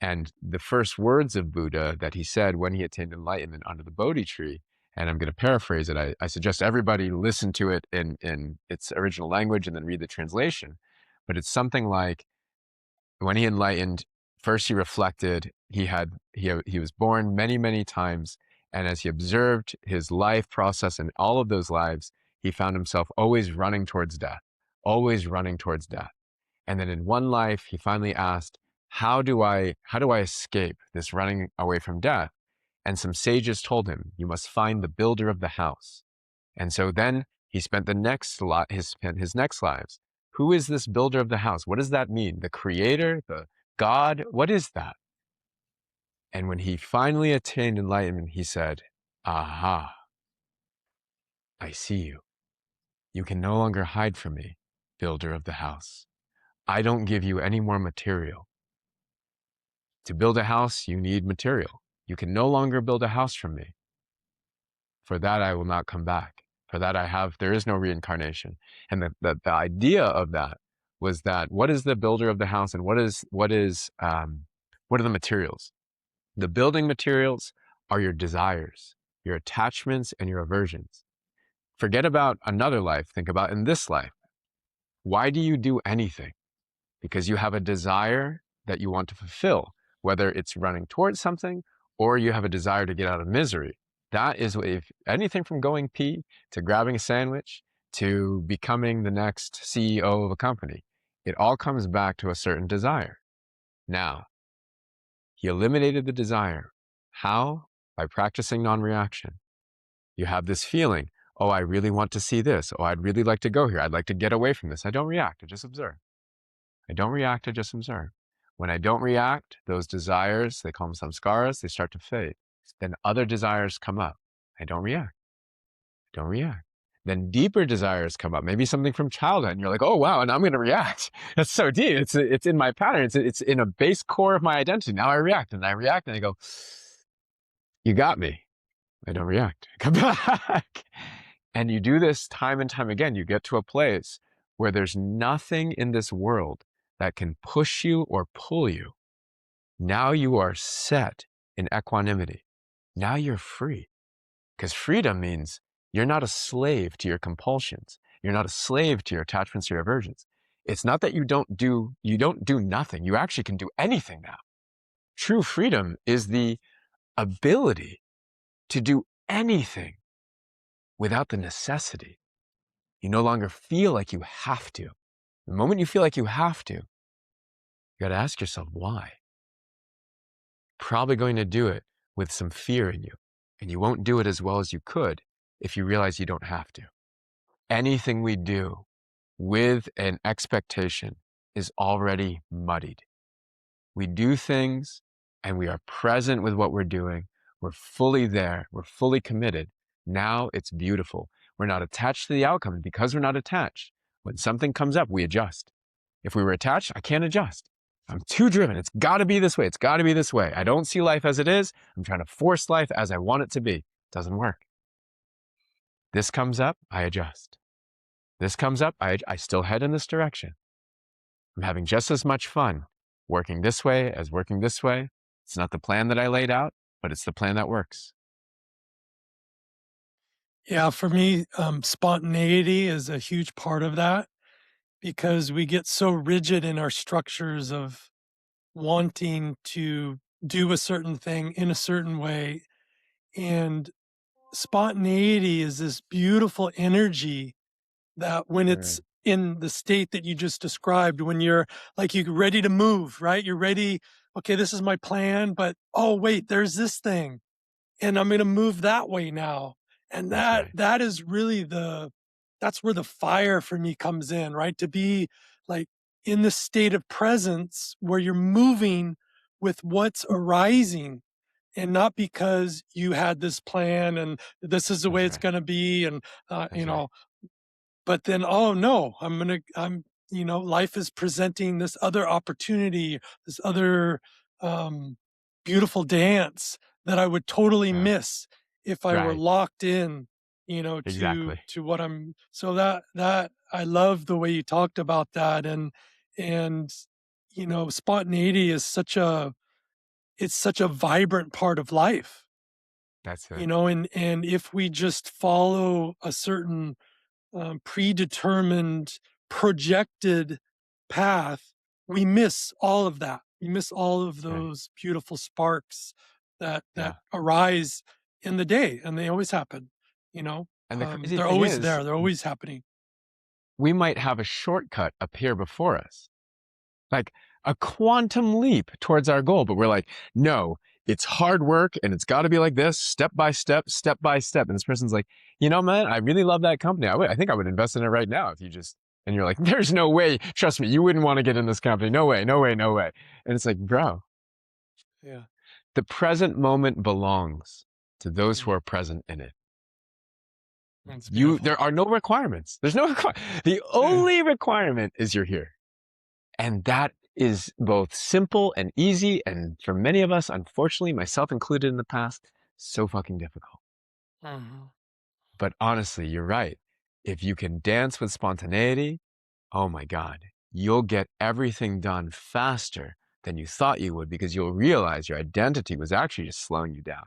Speaker 2: And the first words of Buddha that he said when he attained enlightenment under the Bodhi tree, and I'm going to paraphrase it. I suggest everybody listen to it in its original language and then read the translation. But it's something like, when he enlightened, first he reflected, he was born many times, and as he observed his life process and all of those lives, he found himself always running towards death, always running towards death. And then in one life, he finally asked, how do I escape this running away from death? And some sages told him, you must find the builder of the house. And so then he spent his next lives. Who is this builder of the house? What does that mean? The creator, the God? What is that? And when he finally attained enlightenment, he said, aha, I see you. You can no longer hide from me, builder of the house. I don't give you any more material. To build a house, you need material. You can no longer build a house from me. For that, I will not come back. For that, there is no reincarnation. And the idea of that was that, what is the builder of the house, and what are the materials? The building materials are your desires, your attachments, and your aversions. Forget about another life. Think about in this life. Why do you do anything? Because you have a desire that you want to fulfill, whether it's running towards something or you have a desire to get out of misery. That is, if anything from going pee to grabbing a sandwich to becoming the next CEO of a company, it all comes back to a certain desire. Now, he eliminated the desire. How? By practicing non-reaction. You have this feeling, oh, I really want to see this. Oh, I'd really like to go here. I'd like to get away from this. I don't react. I just observe. I don't react, I just observe. When I don't react, those desires, they call them samskaras, they start to fade. Then other desires come up. I don't react, don't react. Then deeper desires come up, maybe something from childhood, and you're like, oh wow, and I'm going to react. That's so deep. It's in my pattern. It's in a base core of my identity. Now I react, and I go, you got me. I don't react. Come back. And you do this time and time again. You get to a place where there's nothing in this world that can push you or pull you. Now you are set in equanimity. Now you're free. Because freedom means you're not a slave to your compulsions. You're not a slave to your attachments or your aversions. It's not that you don't do nothing. You actually can do anything now. True freedom is the ability to do anything without the necessity. You no longer feel like you have to. The moment you feel like you have to, you got to ask yourself why. Probably going to do it with some fear in you, and you won't do it as well as you could if you realize you don't have to. Anything we do with an expectation is already muddied. We do things and we are present with what we're doing. We're fully there. We're fully committed. Now it's beautiful. We're not attached to the outcome. Because we're not attached, when something comes up, we adjust. If we were attached, I can't adjust. I'm too driven. It's got to be this way. It's got to be this way. I don't see life as it is. I'm trying to force life as I want it to be. It doesn't work. This comes up, I adjust. This comes up, I still head in this direction. I'm having just as much fun working this way as working this way. It's not the plan that I laid out, but it's the plan that works.
Speaker 1: Yeah, for me, spontaneity is a huge part of that because we get so rigid in our structures of wanting to do a certain thing in a certain way. And spontaneity is this beautiful energy that when it's
Speaker 2: Right.
Speaker 1: in the state that you just described, when you're like you're ready to move, right? You're ready, okay, this is my plan, but oh wait, there's this thing and I'm going to move that way now. And
Speaker 2: That's
Speaker 1: that
Speaker 2: right.
Speaker 1: that is really that's where the fire for me comes in, right? To be like in the state of presence where you're moving with what's arising and not because you had this plan and this is the way
Speaker 2: That's
Speaker 1: it's
Speaker 2: right.
Speaker 1: going to be and
Speaker 2: That's right.
Speaker 1: but then oh no, life is presenting this other opportunity, this other um beautiful dance that I would totally
Speaker 2: Yeah.
Speaker 1: miss if I were
Speaker 2: Right.
Speaker 1: locked in,
Speaker 2: Exactly.
Speaker 1: to what I'm so that I love the way you talked about that. And spontaneity is such a vibrant part of life,
Speaker 2: That's it.
Speaker 1: and if we just follow a certain predetermined, projected path, we miss all of that. We miss all of
Speaker 2: That's right.
Speaker 1: those beautiful sparks that
Speaker 2: Yeah.
Speaker 1: arise in the day, and they always happen.
Speaker 2: And the crazy
Speaker 1: They're
Speaker 2: thing
Speaker 1: always
Speaker 2: is,
Speaker 1: there. They're always happening.
Speaker 2: we might have a shortcut appear before us, like a quantum leap towards our goal, but we're like, no, it's hard work and it's got to be like this, step by step, step by step. And this person's like, man, I really love that company. I think I would invest in it right now if you just, and you're like, there's no way, trust me, you wouldn't want to get in this company. No way, no way, no way. And it's like, bro,
Speaker 1: Yeah.
Speaker 2: the present moment belongs to those who
Speaker 1: Mm,
Speaker 2: are present in it.
Speaker 1: that's
Speaker 2: There
Speaker 1: beautiful.
Speaker 2: are no requirements. There's no the
Speaker 1: Yeah.
Speaker 2: only requirement is you're here. And that is both simple and easy. And for many of us, unfortunately, myself included in the past, so fucking difficult.
Speaker 1: Mhm.
Speaker 2: But honestly, you're right. If you can dance with spontaneity, oh my God, you'll get everything done faster than you thought you would because you'll realize your identity was actually just slowing you down.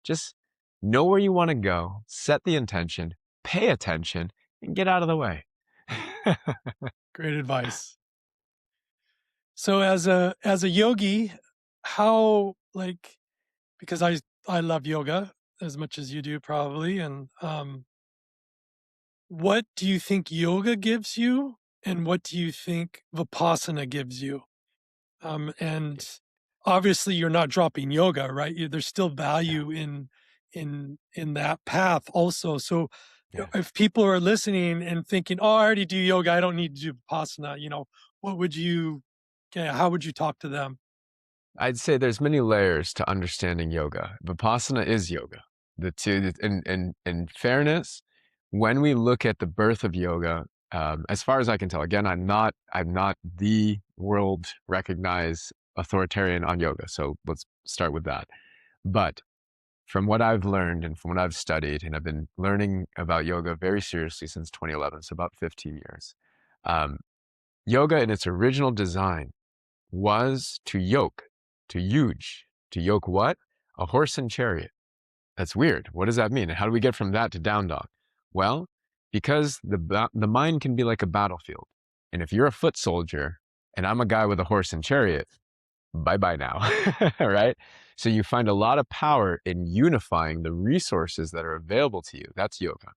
Speaker 2: Just know where you want to go, set the intention, pay attention, and get out of the way.
Speaker 1: Great advice. So as a yogi, how like because I love yoga as much as you do probably, and what do you think yoga gives you, and what do you think Vipassana gives you? And obviously, you're not dropping yoga, right? There's still
Speaker 2: Yeah,
Speaker 1: value in that path, also. So,
Speaker 2: yeah.
Speaker 1: if people are listening and thinking, "Oh, I already do yoga. I don't need to do Vipassana," what would you yeah, how would you talk to them?
Speaker 2: I'd say there's many layers to understanding yoga. Vipassana is yoga. The two, in fairness, when we look at the birth of yoga, as far as I can tell, again, I'm not the world recognized authoritarian on yoga. So let's start with that. But from what I've learned and from what I've studied, and I've been learning about yoga very seriously since 2011, so about 15 years. Um, Yoga in its original design was to yoke, to yuge, to yoke what? A horse and chariot. That's weird. What does that mean? And how do we get from that to down dog? Well, because the mind can be like a battlefield. And if you're a foot soldier and I'm a guy with a horse and chariot, bye bye now, right? So you find a lot of power in unifying the resources that are available to you. That's yoga.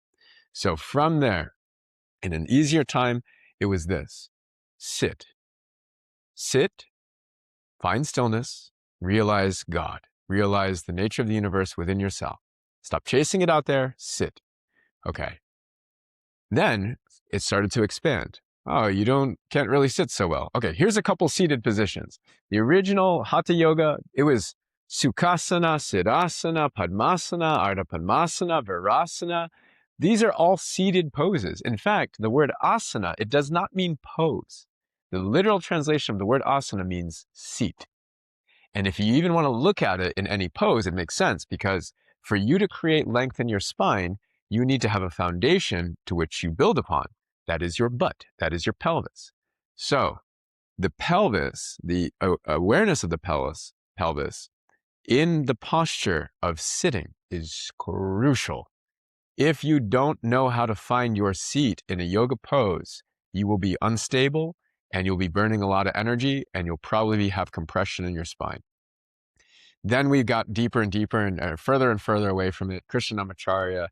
Speaker 2: So from there, in an easier time, it was this: sit, sit, find stillness, realize God, realize the nature of the universe within yourself. Stop chasing it out there, sit. Okay. Then it started to expand. Oh, can't really sit so well. Okay, here's a couple seated positions. The original Hatha Yoga, it was Sukhasana, Siddhasana, Padmasana, Ardha Padmasana, Virasana. These are all seated poses. In fact, the word asana, it does not mean pose. The literal translation of the word asana means seat. And if you even want to look at it in any pose, it makes sense, because for you to create length in your spine, you need to have a foundation to which you build upon. That is your butt. That is your pelvis. So the pelvis, the awareness of the pelvis in the posture of sitting is crucial. If you don't know how to find your seat in a yoga pose, you will be unstable and you'll be burning a lot of energy and you'll probably have compression in your spine. Then we got deeper and deeper and further away from it. Krishnamacharya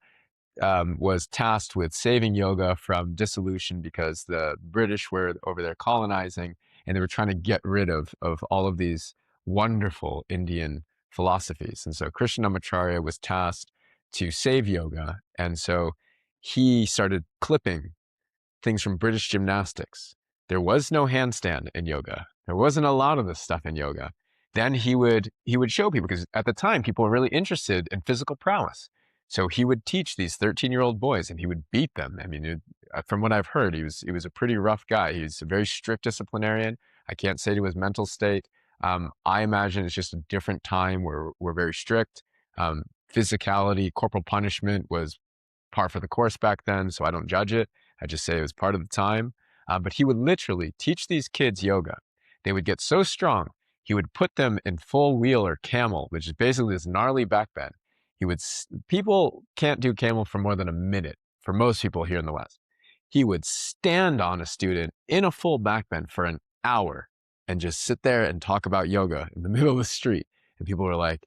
Speaker 2: was tasked with saving yoga from dissolution because the British were over there colonizing and they were trying to get rid of all of these wonderful Indian philosophies. And so Krishnamacharya was tasked to save yoga. And so he started clipping things from British gymnastics. There was no handstand in yoga. There wasn't a lot of this stuff in yoga. Then he would show people, because at the time people were really interested in physical prowess. So he would teach these 13-year-old boys and he would beat them. I mean, from what I've heard, he was a pretty rough guy. He's a very strict disciplinarian. I can't say to his mental state. I imagine it's just a different time where we're very strict. Physicality, corporal punishment was par for the course back then, so I don't judge it. I just say it was part of the time. But he would literally teach these kids yoga. They would get so strong, he would put them in full wheel or camel, which is basically this gnarly back bend. People can't do camel for more than a minute for most people here in the West. He would stand on a student in a full back bend for an hour and just sit there and talk about yoga in the middle of the street. And people were like,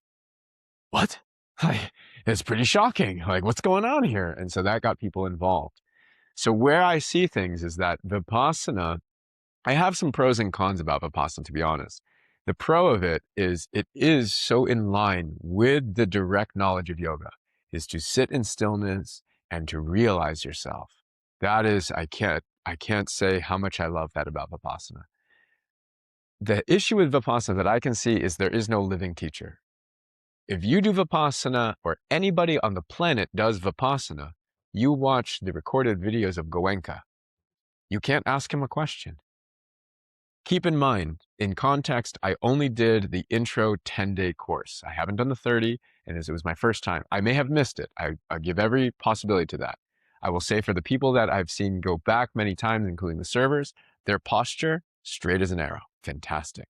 Speaker 2: what? Like, it's pretty shocking. Like, what's going on here? And so that got people involved. So where I see things is that Vipassana, I have some pros and cons about Vipassana, to be honest. The pro of it is so in line with the direct knowledge of yoga, is to sit in stillness and to realize yourself. That is, I can't say how much I love that about Vipassana. The issue with Vipassana that I can see is there is no living teacher. If you do Vipassana, or anybody on the planet does Vipassana, you watch the recorded videos of Goenka. You can't ask him a question. Keep in mind, in context, I only did the intro 10-day course. I haven't done the 30, and as it was my first time, I may have missed it. I give every possibility to that. I will say, for the people that I've seen go back many times, including the servers, their posture, straight as an arrow. Fantastic.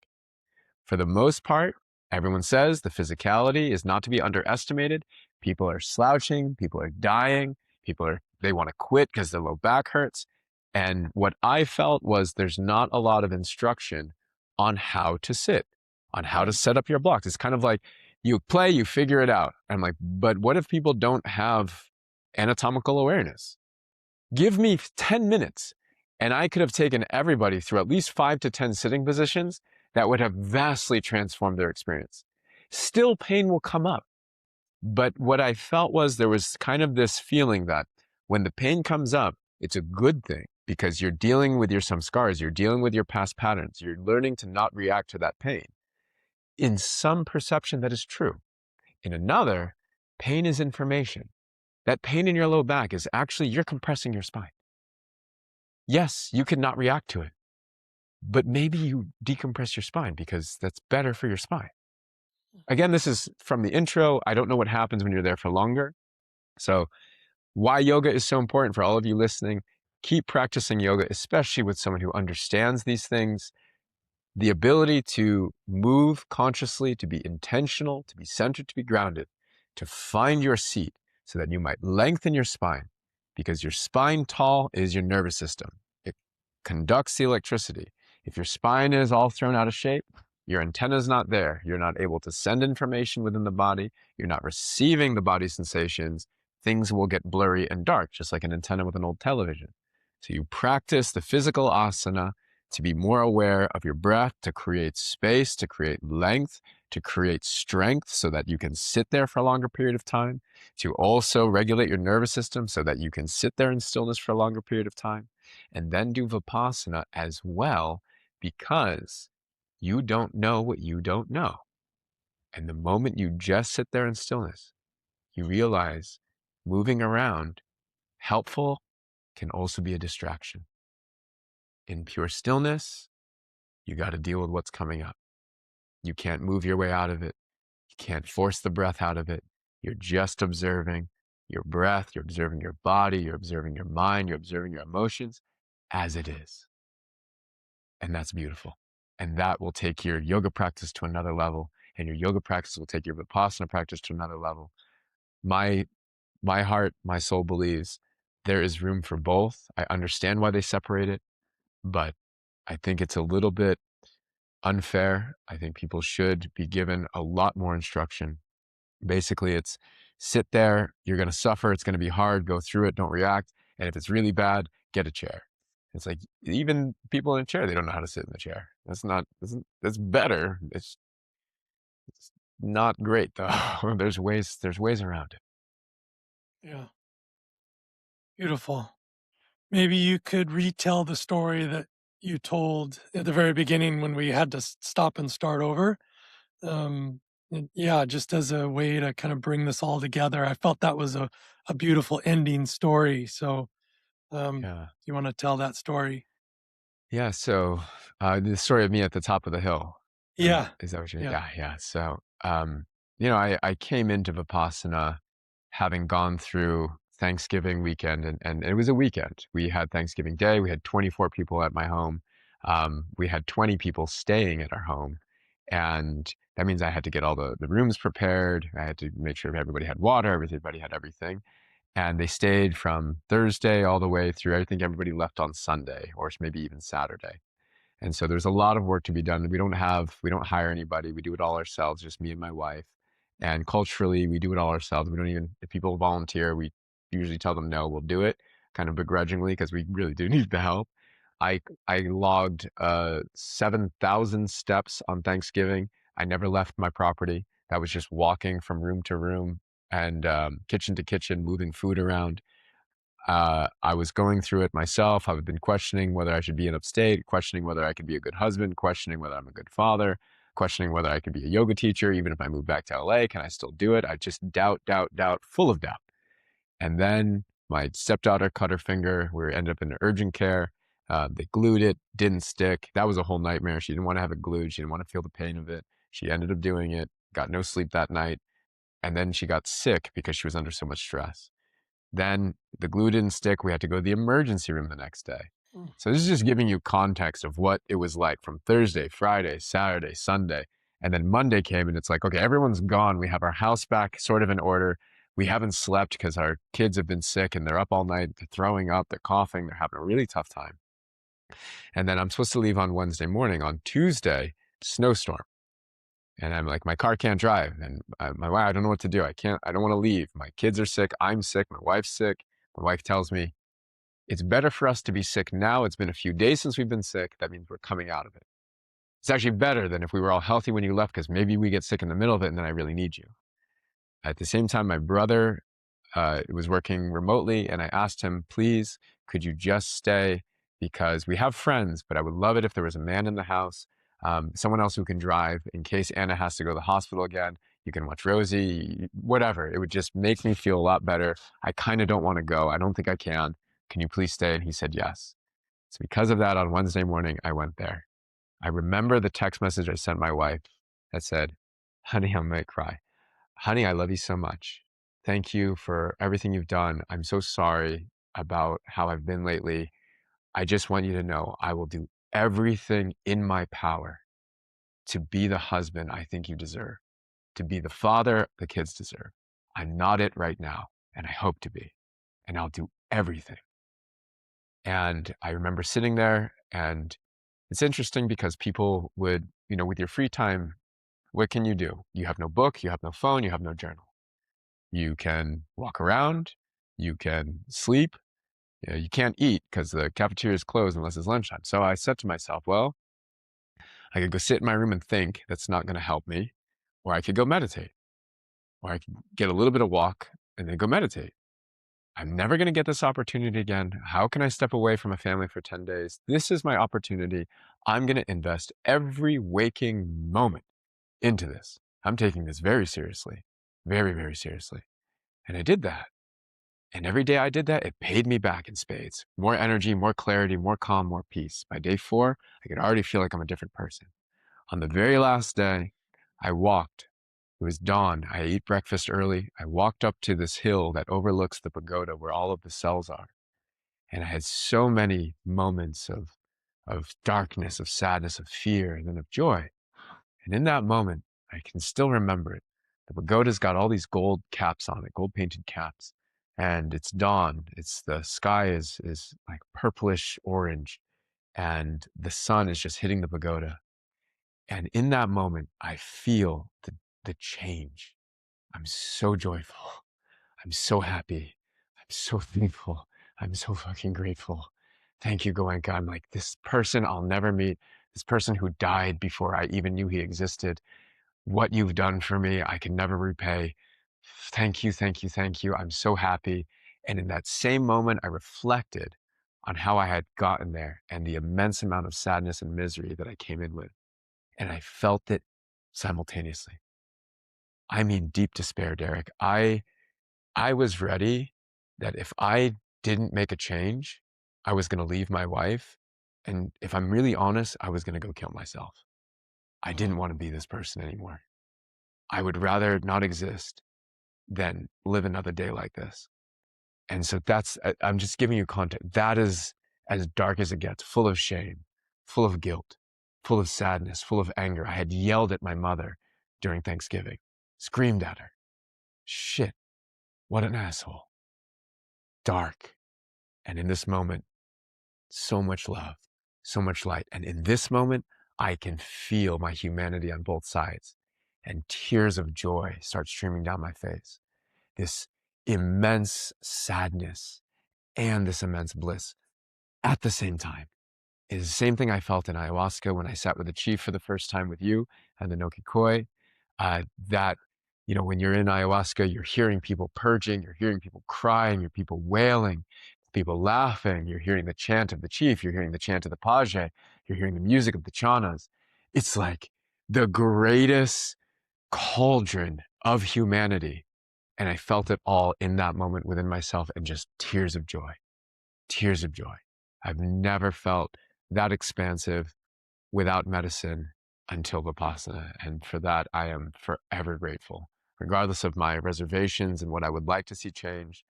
Speaker 2: For the most part, everyone says the physicality is not to be underestimated. People are slouching, people are dying, they want to quit because their low back hurts. And what I felt was there's not a lot of instruction on how to sit, on how to set up your blocks. It's kind of like you play, you figure it out. I'm like, but what if people don't have anatomical awareness? Give me 10 minutes and I could have taken everybody through at least 5 to 10 sitting positions that would have vastly transformed their experience. Still, pain will come up. But what I felt was there was kind of this feeling that when the pain comes up, it's a good thing. because you're dealing with your samskaras, you're dealing with your past patterns, you're learning to not react to that pain. In some perception, that is true. In another, pain is information. That pain in your low back is actually you're compressing your spine. Yes, you could not react to it, but maybe you decompress your spine because that's better for your spine. Again, this is from the intro. I don't know what happens when you're there for longer. So, why yoga is so important for all of you listening. Keep practicing yoga, especially with someone who understands these things. The ability to move consciously, to be intentional, to be centered, to be grounded, to find your seat so that you might lengthen your spine, because your spine tall is your nervous system. It conducts the electricity. If your spine is all thrown out of shape, your antenna's not there. You're not able to send information within the body. You're not receiving the body sensations. Things will get blurry and dark, just like an antenna with an old television. So you practice the physical asana to be more aware of your breath, to create space, to create length, to create strength so that you can sit there for a longer period of time, to also regulate your nervous system so that you can sit there in stillness for a longer period of time, and then do Vipassana as well, because you don't know what you don't know. And the moment you just sit there in stillness, you realize moving around, helpful, can also be a distraction. In pure stillness, you got to deal with what's coming up. You can't move your way out of it. You can't force the breath out of it. You're just observing your breath. You're observing your body. You're observing your mind. You're observing your emotions as it is. And that's beautiful. And that will take your yoga practice to another level. And your yoga practice will take your Vipassana practice to another level. My heart, my soul believes there is room for both. I understand why they separate it, but I think it's a little bit unfair. I think people should be given a lot more instruction. Basically, it's sit there, you're going to suffer, it's going to be hard, go through it, don't react. And if it's really bad, get a chair. It's like even people in a chair, they don't know how to sit in the chair. That's better. It's not great though. there's ways around it.
Speaker 1: Yeah. Beautiful. Maybe you could retell the story that you told at the very beginning when we had to stop and start over. Yeah, just as a way to kind of bring this all together. I felt that was a beautiful ending story. So,
Speaker 2: Yeah.
Speaker 1: you want to tell that story?
Speaker 2: Yeah. So the story of me at the top of the hill.
Speaker 1: Yeah.
Speaker 2: Is that what you mean?
Speaker 1: Yeah.
Speaker 2: Yeah, yeah. So I came into Vipassana having gone through Thanksgiving weekend, and it was a weekend. We had Thanksgiving Day. We had 24 people at my home. We had 20 people staying at our home. And that means I had to get all the rooms prepared. I had to make sure everybody had water, everybody had everything. And they stayed from Thursday all the way through. I think everybody left on Sunday or maybe even Saturday. And so there's a lot of work to be done. We don't hire anybody. We do it all ourselves, just me and my wife. And culturally, we do it all ourselves. We don't even, if people volunteer, we usually tell them no, we'll do it kind of begrudgingly because we really do need the help. I I logged 7,000 steps on Thanksgiving. I never left my property. That was just walking from room to room and kitchen to kitchen, moving food around. I was going through it myself. I've been questioning whether I should be in upstate, questioning whether I could be a good husband, questioning whether I'm a good father, questioning whether I could be a yoga teacher. Even if I move back to LA, can I still do it? I just doubt, doubt, doubt, full of doubt. And then my stepdaughter cut her finger. We ended up in urgent care. They glued it, didn't stick. That was a whole nightmare. She didn't want to have it glued. She didn't want to feel the pain of it. She ended up doing it, got no sleep that night. And then she got sick because she was under so much stress. Then the glue didn't stick. We had to go to the emergency room the next day.
Speaker 1: Mm.
Speaker 2: So this is just giving you context of what it was like from Thursday, Friday, Saturday, Sunday. And then Monday came and it's like, okay, everyone's gone. We have our house back sort of in order. We haven't slept because our kids have been sick and they're up all night. They're throwing up, they're coughing, they're having a really tough time. And then I'm supposed to leave on Wednesday morning. On Tuesday, snowstorm. And I'm like, my car can't drive. And my wife, I don't know what to do. I don't want to leave. My kids are sick. I'm sick. My wife's sick. My wife tells me, it's better for us to be sick now. It's been a few days since we've been sick. That means we're coming out of it. It's actually better than if we were all healthy when you left, because maybe we get sick in the middle of it and then I really need you. At the same time, my brother was working remotely and I asked him, please, could you just stay? because we have friends, but I would love it if there was a man in the house, someone else who can drive in case Anna has to go to the hospital again. You can watch Rosie, whatever. It would just make me feel a lot better. I kind of don't want to go. I don't think I can. Can you please stay? And he said yes. So because of that, on Wednesday morning, I went there. I remember the text message I sent my wife that said, honey, I might cry. Honey, I love you so much. Thank you for everything you've done. I'm so sorry about how I've been lately. I just want you to know I will do everything in my power to be the husband I think you deserve, to be the father the kids deserve. I'm not it right now, and I hope to be. And I'll do everything. And I remember sitting there, and it's interesting because people would, with your free time, what can you do? You have no book, you have no phone, you have no journal. You can walk around, you can sleep, you can't eat because the cafeteria is closed unless it's lunchtime. So I said to myself, well, I could go sit in my room and think. That's not going to help me. Or I could go meditate. Or I could get a little bit of walk and then go meditate. I'm never going to get this opportunity again. How can I step away from a family for 10 days? This is my opportunity. I'm going to invest every waking moment into this. I'm taking this very seriously, very, very seriously. And I did that. And every day I did that, it paid me back in spades. More energy, more clarity, more calm, more peace. By day 4, I could already feel like I'm a different person. On the very last day, I walked. It was dawn. I ate breakfast early. I walked up to this hill that overlooks the pagoda where all of the cells are. And I had so many moments of darkness, of sadness, of fear, and then of joy. And in that moment, I can still remember it. The pagoda's got all these gold caps on it, gold painted caps. And it's dawn. The sky is like purplish orange, and the sun is just hitting the pagoda. And in that moment, I feel the change. I'm so joyful. I'm so happy. I'm so thankful. I'm so fucking grateful. Thank you, Goenka. I'm like, this person I'll never meet, this person who died before I even knew he existed. What you've done for me, I can never repay. Thank you, thank you, thank you. I'm so happy. And in that same moment, I reflected on how I had gotten there and the immense amount of sadness and misery that I came in with. And I felt it simultaneously. I mean, deep despair, Derek. I was ready that if I didn't make a change, I was going to leave my wife. And if I'm really honest, I was going to go kill myself. I didn't want to be this person anymore. I would rather not exist than live another day like this. And so I'm just giving you context. That is as dark as it gets, full of shame, full of guilt, full of sadness, full of anger. I had yelled at my mother during Thanksgiving, screamed at her. Shit, what an asshole. Dark. And in this moment, so much love, so much light. And in this moment, I can feel my humanity on both sides. And tears of joy start streaming down my face. This immense sadness and this immense bliss at the same time. It is the same thing I felt in ayahuasca when I sat with the chief for the first time with you and the Noki Koi. That, when you're in ayahuasca, you're hearing people purging, you're hearing people crying, you're people wailing, people laughing, you're hearing the chant of the chief, you're hearing the chant of the page, you're hearing the music of the chanas. It's like the greatest cauldron of humanity. And I felt it all in that moment within myself and just tears of joy, tears of joy. I've never felt that expansive without medicine until Vipassana. And for that, I am forever grateful, regardless of my reservations and what I would like to see change.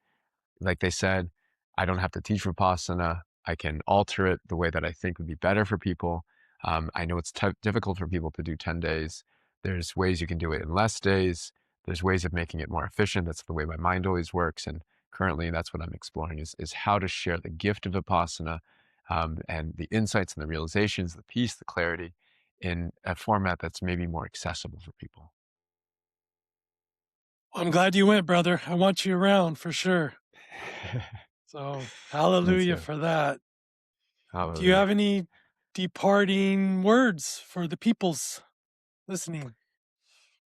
Speaker 2: Like they said, I don't have to teach Vipassana. I can alter it the way that I think would be better for people. I know it's difficult for people to do 10 days. There's ways you can do it in less days. There's ways of making it more efficient. That's the way my mind always works. And currently, that's what I'm exploring is how to share the gift of Vipassana and the insights and the realizations, the peace, the clarity in a format that's maybe more accessible for people.
Speaker 1: I'm glad you went, brother. I want you around for sure. So,
Speaker 2: Me
Speaker 1: hallelujah
Speaker 2: too.
Speaker 1: for that. Do you
Speaker 2: Hallelujah.
Speaker 1: have any departing words for the peoples listening?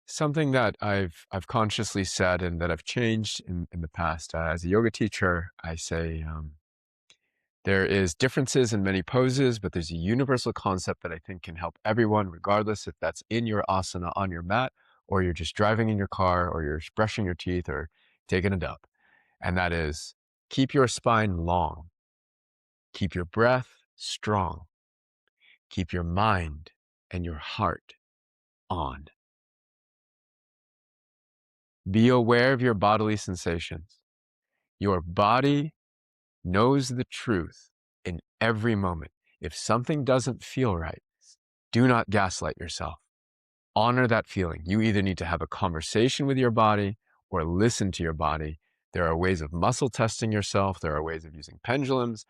Speaker 2: Something that I've consciously said and that I've changed in the past. As a yoga teacher, I say There is differences in many poses, but there's a universal concept that I think can help everyone, regardless if that's in your asana on your mat, or you're just driving in your car, or you're brushing your teeth, or taking a dump. And that is, keep your spine long, keep your breath strong, keep your mind and your heart on. Be aware of your bodily sensations. Your body knows the truth in every moment. If something doesn't feel right, do not gaslight yourself. Honor that feeling. You either need to have a conversation with your body or listen to your body. There are ways of muscle testing yourself. There are ways of using pendulums.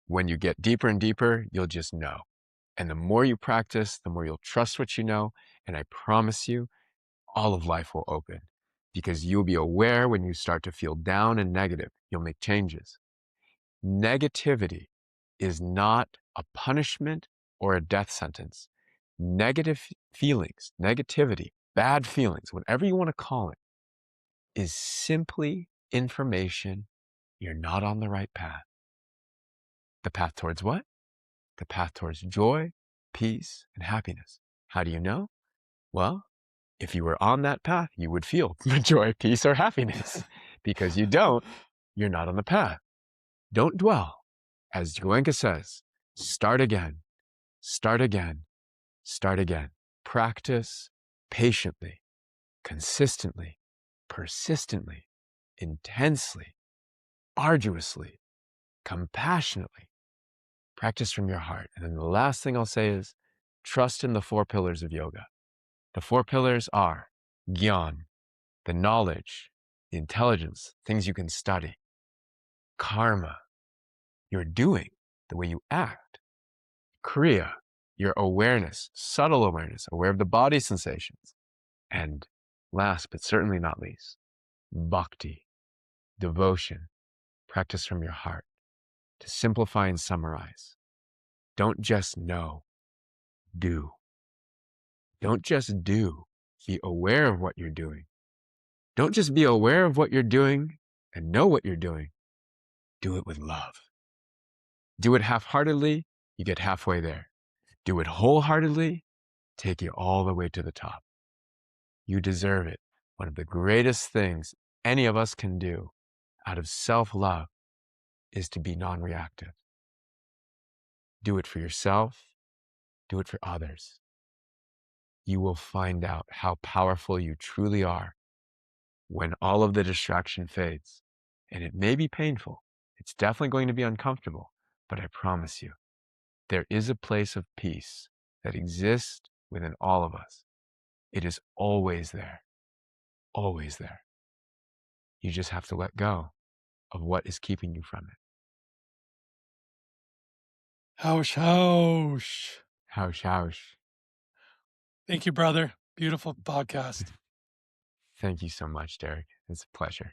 Speaker 2: When you get deeper and deeper, you'll just know. And the more you practice, the more you'll trust what you know. And I promise you, all of life will open because you'll be aware when you start to feel down and negative. You'll make changes. Negativity is not a punishment or a death sentence. Negative feelings, negativity, bad feelings, whatever you want to call it, is simply information you're not on the right path. The path towards what? The path towards joy, peace, and happiness. How do you know? Well, if you were on that path, you would feel joy, peace, or happiness. Because you don't, you're not on the path. Don't dwell. As Goenka says, start again, start again, start again. Practice patiently, consistently, persistently, intensely, arduously, compassionately. Practice from your heart. And then the last thing I'll say is trust in the 4 pillars of yoga. The 4 pillars are gyan, the knowledge, the intelligence, things you can study; karma, your doing, the way you act; kriya, your awareness, subtle awareness, aware of the body sensations; and last but certainly not least, bhakti, devotion, practice from your heart. To simplify and summarize, don't just know, do. Don't just do, be aware of what you're doing. Don't just be aware of what you're doing and know what you're doing. Do it with love. Do it half-heartedly, you get halfway there. Do it wholeheartedly, take you all the way to the top. You deserve it. One of the greatest things any of us can do out of self-love is to be non-reactive. Do it for yourself, do it for others. You will find out how powerful you truly are when all of the distraction fades. And it may be painful. It's definitely going to be uncomfortable, but I promise you, there is a place of peace that exists within all of us. It is always there, always there. You just have to let go of what is keeping you from it.
Speaker 1: Haush, haush.
Speaker 2: Haush, haush.
Speaker 1: Thank you, brother. Beautiful podcast.
Speaker 2: Thank you so much, Derek. It's a pleasure.